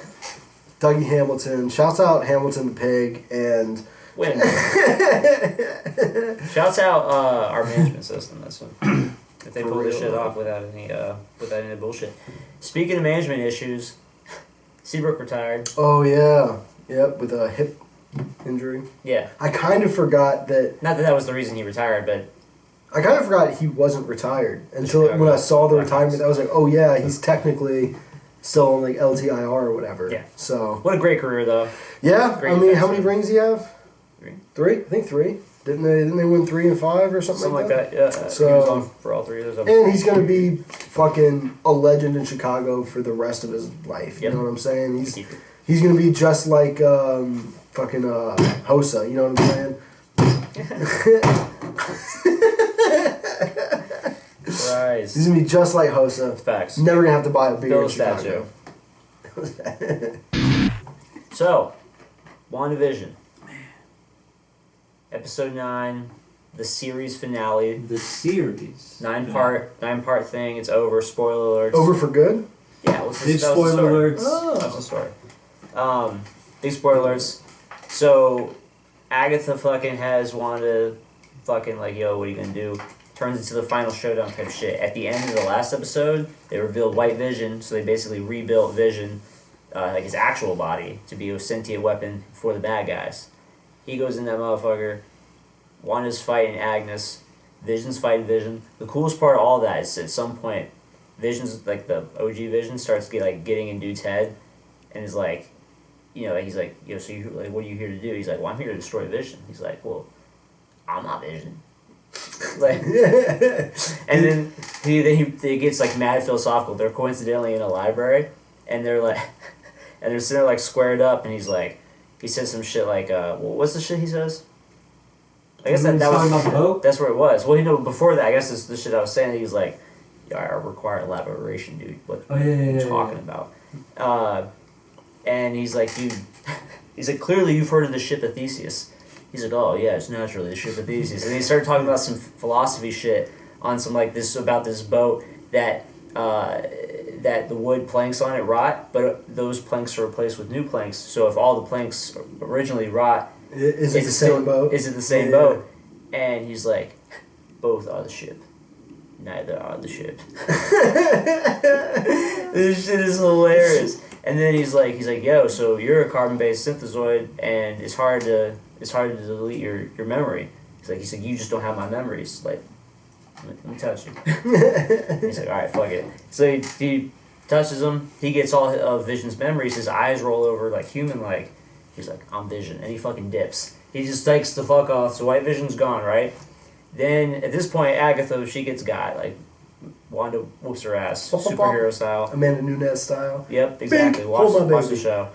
Speaker 3: Dougie Hamilton. Shouts out Hamilton the Pig and.
Speaker 2: Wait a minute. Shouts out our management system. That's one. If they pull this shit off without any bullshit. Speaking of management issues, Seabrook retired.
Speaker 3: Oh yeah, yep, with a hip injury.
Speaker 2: Yeah.
Speaker 3: I kind of forgot that.
Speaker 2: Not that was the reason he retired, but
Speaker 3: I kind of forgot he wasn't retired until when I saw the retirement. I was like, oh yeah, he's technically still on LTIR or whatever.
Speaker 2: Yeah.
Speaker 3: So.
Speaker 2: What a great career though.
Speaker 3: Yeah,
Speaker 2: Great
Speaker 3: how many rings do you have?
Speaker 2: 3.
Speaker 3: 3? I think 3. Didn't they win 3 and 5 or something like that?
Speaker 2: Yeah.
Speaker 3: So,
Speaker 2: he was on for all 3 of those.
Speaker 3: And he's gonna be fucking a legend in Chicago for the rest of his life.
Speaker 2: Yep.
Speaker 3: You know what I'm saying? He's gonna be just like fucking Hossa. You know what I'm saying?
Speaker 2: Christ.
Speaker 3: He's gonna be just like Hossa.
Speaker 2: Facts.
Speaker 3: Never gonna have to buy a beer
Speaker 2: Bill
Speaker 3: in Chicago.
Speaker 2: statue. So, WandaVision. Episode 9, the series finale.
Speaker 4: The series.
Speaker 2: 9-part thing. It's over. Spoiler alerts.
Speaker 3: Over for good?
Speaker 2: Yeah.
Speaker 4: Big spoiler alerts.
Speaker 2: That's the story. Big spoilers. So, Agatha fucking has Wanda fucking yo, what are you gonna do? Turns into the final showdown type shit. At the end of the last episode, they revealed White Vision, so they basically rebuilt Vision, his actual body, to be a sentient weapon for the bad guys. He goes in that motherfucker. Wanda's fighting Agnes. Vision's fighting Vision. The coolest part of all that is at some point, Vision's the OG Vision starts getting in dude's head, and is like, he's like, so you like, what are you here to do? He's like, well, I'm here to destroy Vision. He's like, well, I'm not Vision. Like, and then he gets like mad philosophical. They're coincidentally in a library, and they're like, and they're sitting there like squared up, and he's like, he says some shit like, what's the shit he says? I guess that was that's where it was. Well, before that, I guess this the shit I was saying. He's like, yeah, I require elaboration, dude. What are you talking about? And he's like, dude, he's like, clearly you've heard of the ship of Theseus. He's like, oh yeah, it's naturally the ship of Theseus. And he started talking about some philosophy shit on some like this about this boat that that the wood planks on it rot, but those planks are replaced with new planks. So if all the planks originally rot,
Speaker 3: is it the same boat?
Speaker 2: Is it the same boat? And he's like, both are the ship. Neither are the ship. This shit is hilarious. And then he's like, yo, so you're a carbon-based synthezoid, and it's hard to delete your memory. He's like, you just don't have my memories. Like, let me touch you. He's like, all right, fuck it. So he touches him. He gets all of Vision's memories. His eyes roll over like human-like. He's like, I'm Vision, and he fucking dips. He just takes the fuck off. So White Vision's gone, right? Then at this point, Agatha, she gets got. Like, Wanda whoops her ass, superhero style.
Speaker 3: Amanda Nunes style.
Speaker 2: Yep, exactly. Watch the show.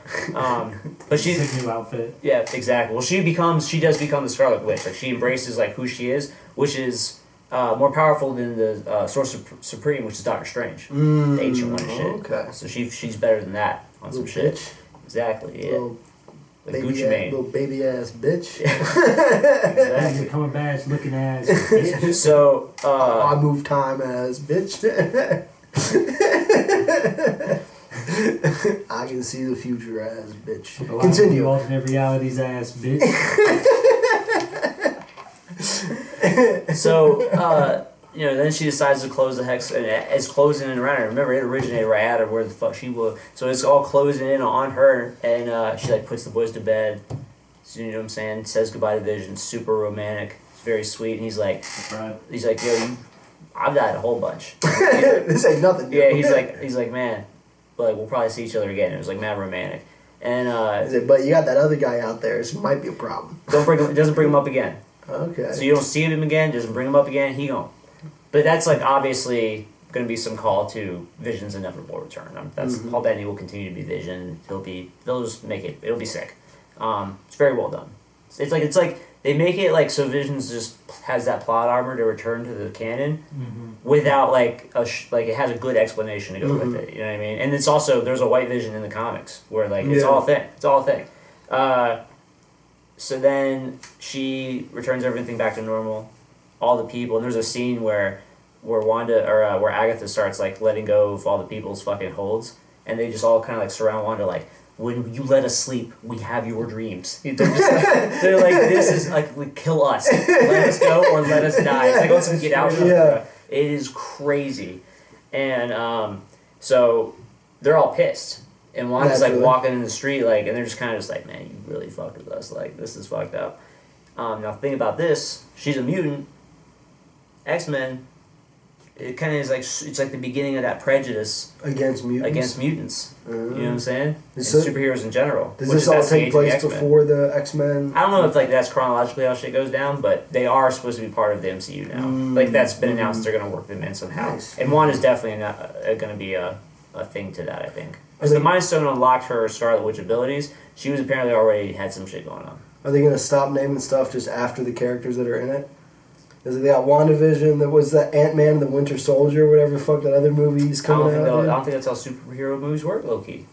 Speaker 2: But she's
Speaker 4: new outfit.
Speaker 2: Yeah, exactly. Well, she does become the Scarlet Witch. Like, she embraces like who she is, which is more powerful than the Sorcerer Supreme, which is Doctor Strange, the ancient one and shit. Okay. So she's better than that on some shit.
Speaker 3: Bitch.
Speaker 2: Exactly. Yeah. Like
Speaker 3: baby
Speaker 2: Gucci Mane.
Speaker 3: Little baby ass bitch.
Speaker 2: Exactly.
Speaker 4: Become a badge looking ass bitch.
Speaker 2: So
Speaker 3: I move time as bitch. I can see the future as bitch. Continue.
Speaker 4: Alternate realities ass bitch.
Speaker 2: So then she decides to close the hex, and it's closing in around her. Remember, it originated right at her where the fuck she was. So it's all closing in on her, and she like puts the boys to bed. So, you know what I'm saying? Says goodbye to Vision. Super romantic. It's very sweet. And he's like, yo, I've died a whole bunch.
Speaker 3: This ain't nothing.
Speaker 2: Yeah, he's like, man, like we'll probably see each other again. It was like mad romantic. And
Speaker 3: he's like, but you got that other guy out there. This might be a problem.
Speaker 2: Doesn't bring him up again.
Speaker 3: Okay.
Speaker 2: So you don't see him again. Doesn't bring him up again. He gone. But that's like obviously going to be some call to Vision's inevitable return. That's Paul Bettany will continue to be Vision. They'll just make it. It'll be sick. It's very well done. It's like they make it like so Vision's just has that plot armor to return to the canon without like it has a good explanation to go with it. You know what I mean? And it's also there's a White Vision in the comics where like it's all a thing. It's all a thing. So then she returns everything back to normal. All the people, and there's a scene where Wanda or where Agatha starts like letting go of all the people's fucking holds, and they just all kind of like surround Wanda like, when you let us sleep, we have your dreams. They're like, this is like kill us, let us go or let us die. It's like let's get out. It is crazy, and so they're all pissed, and Wanda's like walking in the street like, and they're just kind of just like, man, you really fucked with us. Like this is fucked up. Now think about this. She's a mutant. X-Men, it kind of is like it's like the beginning of that prejudice
Speaker 3: against mutants.
Speaker 2: You know what I'm saying? And superheroes in general.
Speaker 3: Does this all take place before the X-Men?
Speaker 2: I don't know if like that's chronologically how shit goes down, but they are supposed to be part of the MCU now. Like that's been announced. They're going to work them in somehow. Nice. And Wanda's definitely going to be a thing to that. I think because the Mind Stone unlocked her Scarlet Witch abilities. She was apparently already had some shit going on.
Speaker 3: Are they going to stop naming stuff just after the characters that are in it? Because they got WandaVision, there was that Ant-Man and the Winter Soldier, whatever the fuck that other movie's coming out.
Speaker 2: I don't think that's how superhero movies work, low-key.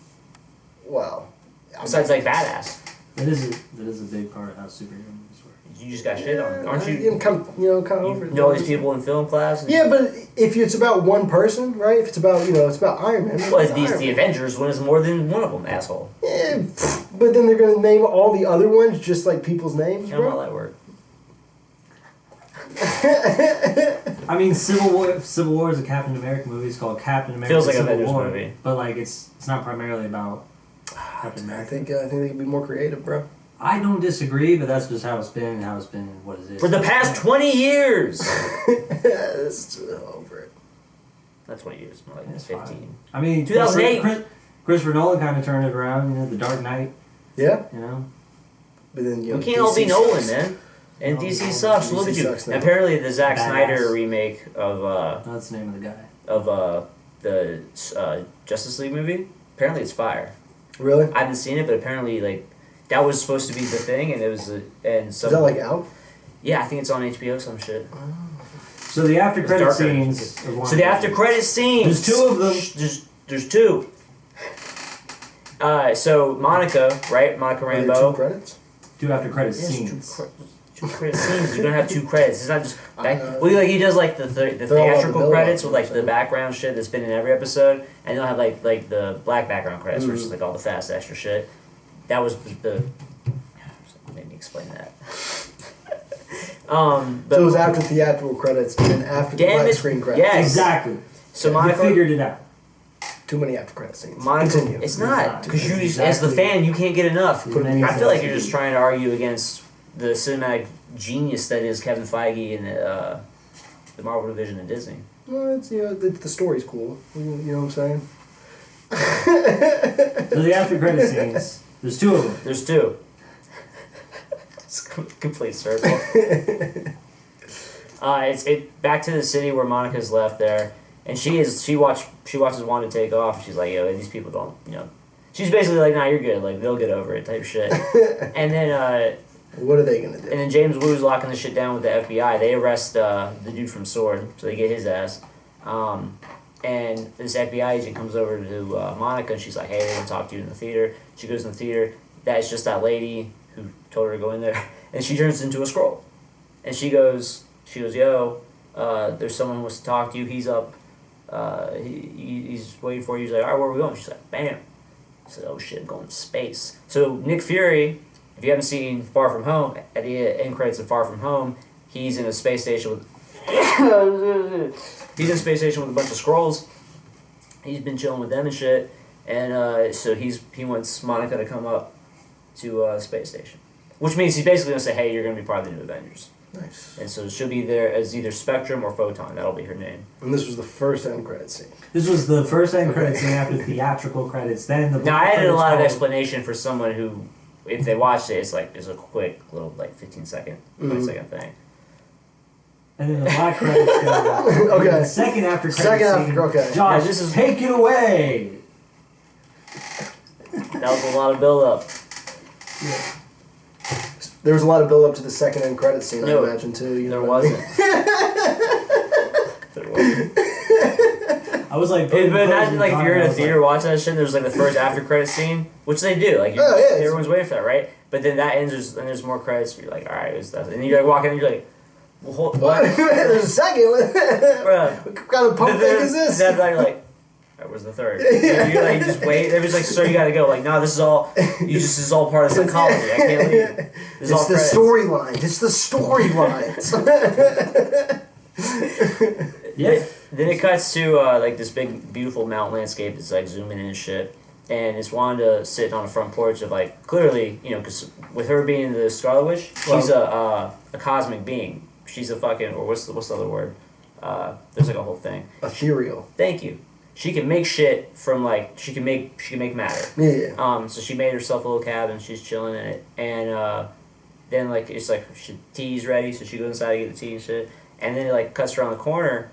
Speaker 3: Well.
Speaker 2: Besides, like, Badass.
Speaker 4: That is a big part of how superhero movies work.
Speaker 2: You just got shit on, aren't you?
Speaker 3: You
Speaker 2: know all these people in film class?
Speaker 3: Yeah, but if it's about one person, right? If it's about, it's about Iron Man.
Speaker 2: Well, the Avengers one is more than one of them, asshole.
Speaker 3: Yeah, but then they're going to name all the other ones just like people's names,
Speaker 2: bro? How that work?
Speaker 4: I mean, Civil War is a Captain America movie. It's called Captain America.
Speaker 2: Feels like
Speaker 4: Civil
Speaker 2: Avengers
Speaker 4: War,
Speaker 2: movie,
Speaker 4: but like it's not primarily about Captain America.
Speaker 3: I think they could be more creative, bro.
Speaker 4: I don't disagree, but that's just how it's been. What is it?
Speaker 2: For the past 20 years.
Speaker 3: It's over it.
Speaker 2: Not 20 years, more like 15.
Speaker 4: I mean,
Speaker 2: 2008.
Speaker 4: Christopher Nolan kind of turned it around. The Dark Knight.
Speaker 3: Yeah,
Speaker 4: You know.
Speaker 3: but then
Speaker 2: We can't all be
Speaker 3: DC
Speaker 2: Nolan,
Speaker 3: sucks.
Speaker 2: man. And
Speaker 4: No,
Speaker 2: DC
Speaker 4: no,
Speaker 2: sucks.
Speaker 3: DC
Speaker 2: Look at you.
Speaker 3: sucks now.
Speaker 2: And apparently, the Zack
Speaker 4: Badass.
Speaker 2: Snyder remake of
Speaker 4: That's the name of the guy.
Speaker 2: the Justice League movie. Apparently, it's fire.
Speaker 3: Really?
Speaker 2: I haven't seen it, but apparently, like that was supposed to be the thing, and it was and some.
Speaker 3: Is that like out?
Speaker 2: Yeah, I think it's on HBO. Some shit.
Speaker 4: So the after
Speaker 2: It's
Speaker 4: credit
Speaker 2: darker.
Speaker 4: scenes. Of one
Speaker 2: So the after credit scenes.
Speaker 4: There's two of them.
Speaker 2: There's two. So Monica, right? Monica
Speaker 3: Are there
Speaker 2: Rambeau.
Speaker 3: 2 credits?
Speaker 4: Two after credit
Speaker 2: Yes,
Speaker 4: scenes.
Speaker 2: two credit scenes. You're gonna have 2 credits. It's not just back.
Speaker 3: Uh,
Speaker 2: Well, like he does like the
Speaker 3: they're all the
Speaker 2: theatrical
Speaker 3: build-up,
Speaker 2: credits with like
Speaker 3: so.
Speaker 2: the background shit that's been in every episode, and they'll have like the black background credits, which is like all the fast extra shit. That was the. Made me explain that. But
Speaker 3: So it was after theatrical credits and then after the
Speaker 2: Damn
Speaker 3: black
Speaker 2: it.
Speaker 3: screen credits.
Speaker 2: Yeah.
Speaker 4: Exactly.
Speaker 2: so
Speaker 4: You
Speaker 2: Monica.
Speaker 4: figured it out.
Speaker 3: Too many after credit scenes.
Speaker 2: Monica,
Speaker 3: Continue.
Speaker 2: it's not because you,
Speaker 4: It's
Speaker 2: as the
Speaker 4: exactly-
Speaker 2: fan, you can't get enough.
Speaker 3: Put
Speaker 4: Many
Speaker 2: I feel like
Speaker 4: times.
Speaker 2: you're just trying to argue against the cinematic genius that is Kevin Feige and the Marvel division of Disney.
Speaker 3: Well, it's, the story's cool. You know what I'm saying?
Speaker 4: So the after credit scenes. There's two of them.
Speaker 2: There's 2. It's a complete circle. It's back to the city where Monica's left there, and she watches Wanda take off. And she's like, yo, these people don't, She's basically like, nah, you're good. Like they'll get over it, type shit. And then.
Speaker 3: What are they gonna do?
Speaker 2: And then James Woo's locking the shit down with the FBI. They arrest the dude from Sword, so they get his ass. And this FBI agent comes over to Monica, and she's like, "Hey, they want to talk to you in the theater." She goes in the theater. That's just that lady who told her to go in there, and she turns into a scroll. And she goes, "Yo, there's someone who wants to talk to you. He's up. He's waiting for you." He's like, "All right, where are we going?" She's like, "Bam." I said, "Oh shit, I'm going to space." So Nick Fury. If you haven't seen Far From Home, at the end credits of Far From Home, he's in a space station with he's in a space station with a bunch of Skrulls. He's been chilling with them and shit, and so he wants Monica to come up to the space station, which means he's basically gonna say, "Hey, you're gonna be part of the new Avengers."
Speaker 3: Nice.
Speaker 2: And so she'll be there as either Spectrum or Photon. That'll be her name.
Speaker 3: And this was the first end credit scene.
Speaker 4: This was the first end credit scene after theatrical credits. Then the
Speaker 2: Now I added a lot of
Speaker 4: credits
Speaker 2: explanation for someone who, if they watched it, it's a quick little 15-second, 20-second thing.
Speaker 4: And then the black credits go.
Speaker 3: Okay.
Speaker 4: And the second after credits
Speaker 3: Second
Speaker 4: scene.
Speaker 3: after, okay.
Speaker 4: Josh,
Speaker 2: Now, this is-
Speaker 4: take it away.
Speaker 2: That was a lot of build up.
Speaker 3: There was a lot of build up to the second end credit scene,
Speaker 2: No,
Speaker 3: I imagine too. You know
Speaker 2: There
Speaker 3: what I mean?
Speaker 2: wasn't. There wasn't.
Speaker 4: I was like,
Speaker 2: But imagine
Speaker 4: putting
Speaker 2: like if you're in
Speaker 4: I
Speaker 2: a
Speaker 4: was
Speaker 2: theater watching that shit, and there's like the first after credit scene, which they do. Like
Speaker 3: Oh, yeah, it's-
Speaker 2: everyone's waiting for that, right? But then that ends, and there's more credits. You're like, all right, what's that? And you like walk in, and you're like, well,
Speaker 3: What?
Speaker 2: what?
Speaker 3: There's a second.
Speaker 2: Bruh.
Speaker 3: What kind of pump fake is this?
Speaker 2: Then you're like, that was the third. You like just wait. They was like, sir, you gotta go. Like, no, this is all. This is all part of psychology. I can't leave. This is
Speaker 3: It's
Speaker 2: all
Speaker 3: the
Speaker 2: credits.
Speaker 3: storyline. It's the storyline.
Speaker 4: Yeah.
Speaker 2: Then it cuts to like this big, beautiful mountain landscape that's like zooming in and shit. And it's Wanda sitting on the front porch of like clearly, because with her being the Scarlet Witch, she's a cosmic being. She's a fucking, or what's the other word? There's like a whole thing.
Speaker 3: Ethereal.
Speaker 2: Thank you. She can make shit from like she can make matter.
Speaker 3: Yeah.
Speaker 2: So she made herself a little cabin. She's chilling in it, and then like it's like tea's ready, so she goes inside to get the tea and shit. And then it like cuts around the corner,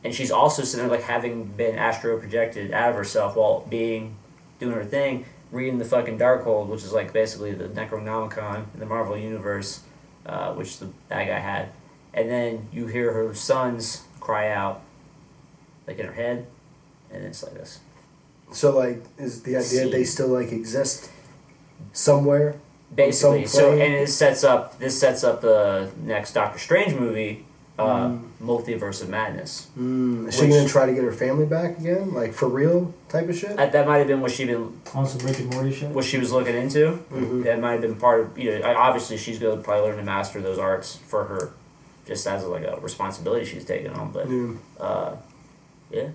Speaker 2: and she's also sitting there like having been astro projected out of herself while doing her thing, reading the fucking Darkhold, which is like basically the Necronomicon in the Marvel universe, which the bad guy had. And then you hear her sons cry out, like in her head, and it's like this.
Speaker 3: So like, is the idea they still like exist somewhere?
Speaker 2: Basically,
Speaker 3: some
Speaker 2: so
Speaker 3: plane?
Speaker 2: and this sets up the next Doctor Strange movie, Multiverse of Madness.
Speaker 3: Is she
Speaker 2: Which-
Speaker 3: gonna try to get her family back again, like for real type of shit?
Speaker 2: That might have been what
Speaker 4: On some Rick and Morty shit.
Speaker 2: what she was looking into.
Speaker 3: Mhm.
Speaker 2: That might have been part of obviously she's gonna probably learn to master those arts for her, just as like a responsibility she's taking on. But yeah,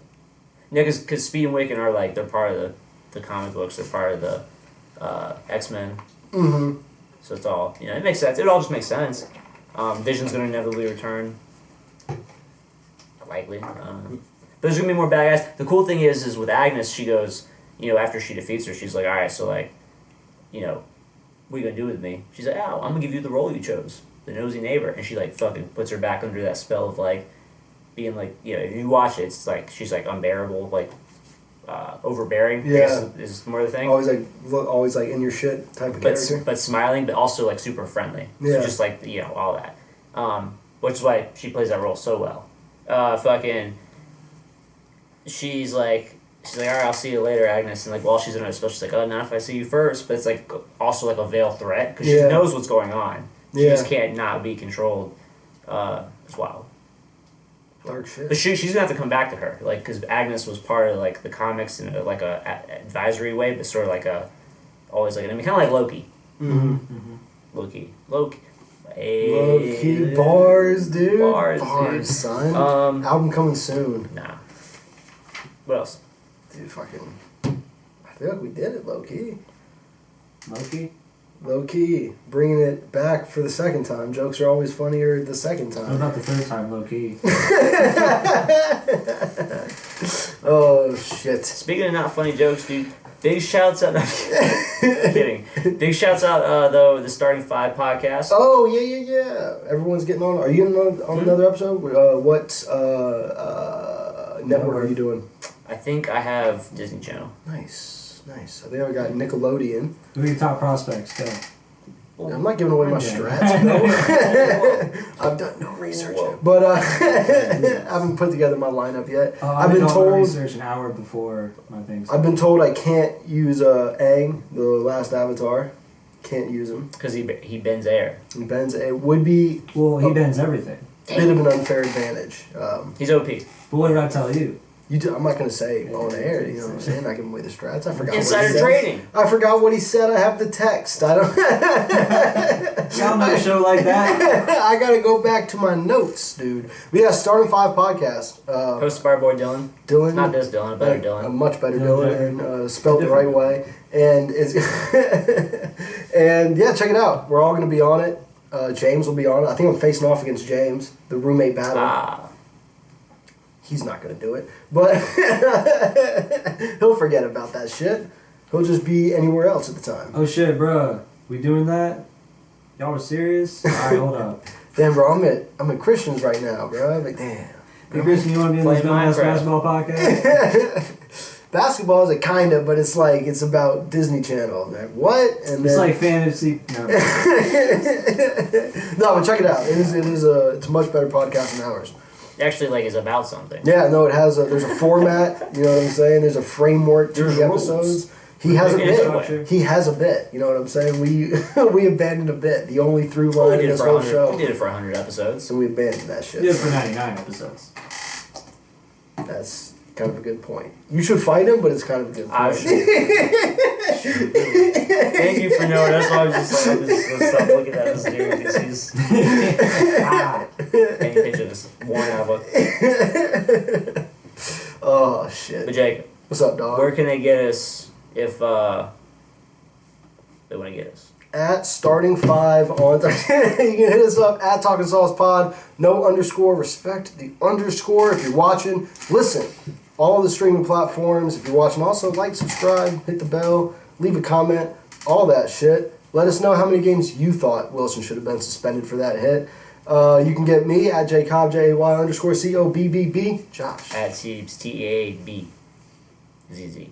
Speaker 2: because Speed and Wiccan are like they're part of the comic books. They're part of the X-Men.
Speaker 3: Mm-hmm.
Speaker 2: So it's all, it makes sense. It all just makes sense. Vision's going to inevitably return. Likely. But there's going to be more bad guys. The cool thing is with Agnes, she goes, after she defeats her, she's like, all right, so like, what are you gonna do with me? She's like, oh, I'm gonna give you the role you chose, the nosy neighbor. And she like fucking puts her back under that spell of like being like, you know, if you watch it, it's like she's like unbearable, like overbearing.
Speaker 3: Yeah.
Speaker 2: I guess is more the thing.
Speaker 3: Always like in your shit type of character.
Speaker 2: But smiling, but also like super friendly.
Speaker 3: Yeah.
Speaker 2: So just like, you know, all that. Which is why she plays that role so well. She's like, all right, I'll see you later, Agnes. And like while she's in her spell, she's like, oh, not if I see you first. But it's like also like a veiled threat because she knows what's going on. She just can't not be controlled. It's wild.
Speaker 3: Dark shit.
Speaker 2: But she's gonna have to come back to her, like, because Agnes was part of like the comics in like a advisory way, but sort of like always like an enemy, kind of like Loki.
Speaker 3: Mm-hmm.
Speaker 2: Loki.
Speaker 3: Hey, Low-key bars, dude.
Speaker 2: Bars, dude.
Speaker 3: Son. Album coming soon.
Speaker 2: Nah. What else?
Speaker 3: Dude, fucking. I feel like we did it, low-key. Low-key. Bringing it back for the second time. Jokes are always funnier the second time.
Speaker 4: What about the third time, low-key?
Speaker 3: Oh, shit.
Speaker 2: Speaking of not funny jokes, dude, big shouts out. Kidding. Big shouts out, though, the Starting Five podcast.
Speaker 3: Oh, yeah. Everyone's getting on. Are you getting on another episode? What network are you doing?
Speaker 2: I think I have Disney Channel.
Speaker 3: Nice. So they already got Nickelodeon.
Speaker 4: Who are your top prospects? Go.
Speaker 3: I'm not giving away my strats, bro. I've done no research. But I haven't put together my lineup yet.
Speaker 4: I've been told research an hour before my thing.
Speaker 3: I've been told I can't use Aang, the last Avatar. Can't use him.
Speaker 2: Because he bends air.
Speaker 3: He bends. It would be
Speaker 4: Well, he bends everything.
Speaker 3: a bit of an unfair advantage.
Speaker 2: He's OP.
Speaker 4: But what did I tell you?
Speaker 3: I'm not going to say on air, you know what I'm saying? I give away the strats. I forgot
Speaker 2: Insider
Speaker 3: what he
Speaker 2: trading.
Speaker 3: said. I forgot what he said. I have the text. I don't...
Speaker 4: Y'all know a show like that?
Speaker 3: I got to go back to my notes, dude. But yeah, Starting Five podcast.
Speaker 2: Hosted by our boy Dylan.
Speaker 3: Dylan.
Speaker 2: Not this Dylan, a better
Speaker 3: A
Speaker 2: Dylan.
Speaker 3: much better Dylan, and spelled the right way. And it's and yeah, check it out. We're all going to be on it. James will be on it. I think I'm facing off against James, the roommate battle. He's not going to do it, but he'll forget about that shit. He'll just be anywhere else at the time.
Speaker 4: Oh shit, bro. We doing that? Y'all were serious? Alright, hold up.
Speaker 3: Damn, bro, I'm at Christians right now, bro. I'm like, damn.
Speaker 4: Hey, Christian, you want to be in this dumbass basketball podcast?
Speaker 3: Basketball is a kind of, but it's like, it's about Disney Channel. Like, what? And
Speaker 4: It's
Speaker 3: then,
Speaker 4: like fantasy. No.
Speaker 3: No, but check it out. It's a much better podcast than ours.
Speaker 2: It actually like is about something.
Speaker 3: Yeah, no, there's a format, you know what I'm saying? There's a framework to the episodes. He has a bit. He has a bit, you know what I'm saying? We abandoned a bit, the only through line in this whole show.
Speaker 2: We did it for 100 episodes.
Speaker 3: So we abandoned that shit.
Speaker 4: We did it for 99 episodes.
Speaker 3: That's kind of a good point. You should fight him, but it's kind of a good point.
Speaker 2: Thank you for knowing. That's why I was just like, I'm just gonna stop looking at this dude because he's painting picture of this worn out book.
Speaker 3: Oh shit.
Speaker 2: But Jake,
Speaker 3: what's up, dog?
Speaker 2: Where can they get us if they want to get us?
Speaker 3: At Starting Five on you can hit us up at Talkin' Sauce Pod. No underscore. Respect the underscore. If you're watching, listen. All the streaming platforms. If you're watching, also like, subscribe, hit the bell, leave a comment, all that shit. Let us know how many games you thought Wilson should have been suspended for that hit. You can get me at JCobb, JAY_COBBB. Josh.
Speaker 2: At Teebs, TEABZZ.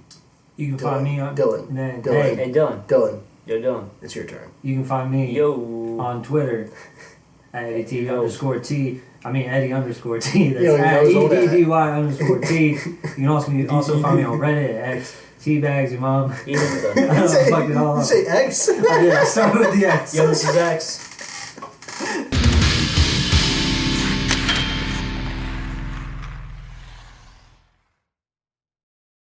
Speaker 4: You can find me on
Speaker 3: Dylan.
Speaker 4: Hey,
Speaker 2: Hey, Dylan.
Speaker 3: Dylan.
Speaker 2: Yo, Dylan.
Speaker 3: It's your turn.
Speaker 4: you can find me
Speaker 2: Yo.
Speaker 4: on Twitter at Eddie_T. I mean Eddie_T. That's
Speaker 3: You don't even know his own
Speaker 4: at EDDY_T. You can also find me on Reddit at X. Teabags, your mom.
Speaker 2: Even
Speaker 4: I fucked it all
Speaker 3: You
Speaker 4: up.
Speaker 3: say X?
Speaker 4: Yeah, I started with the X.
Speaker 2: Yo, this is X.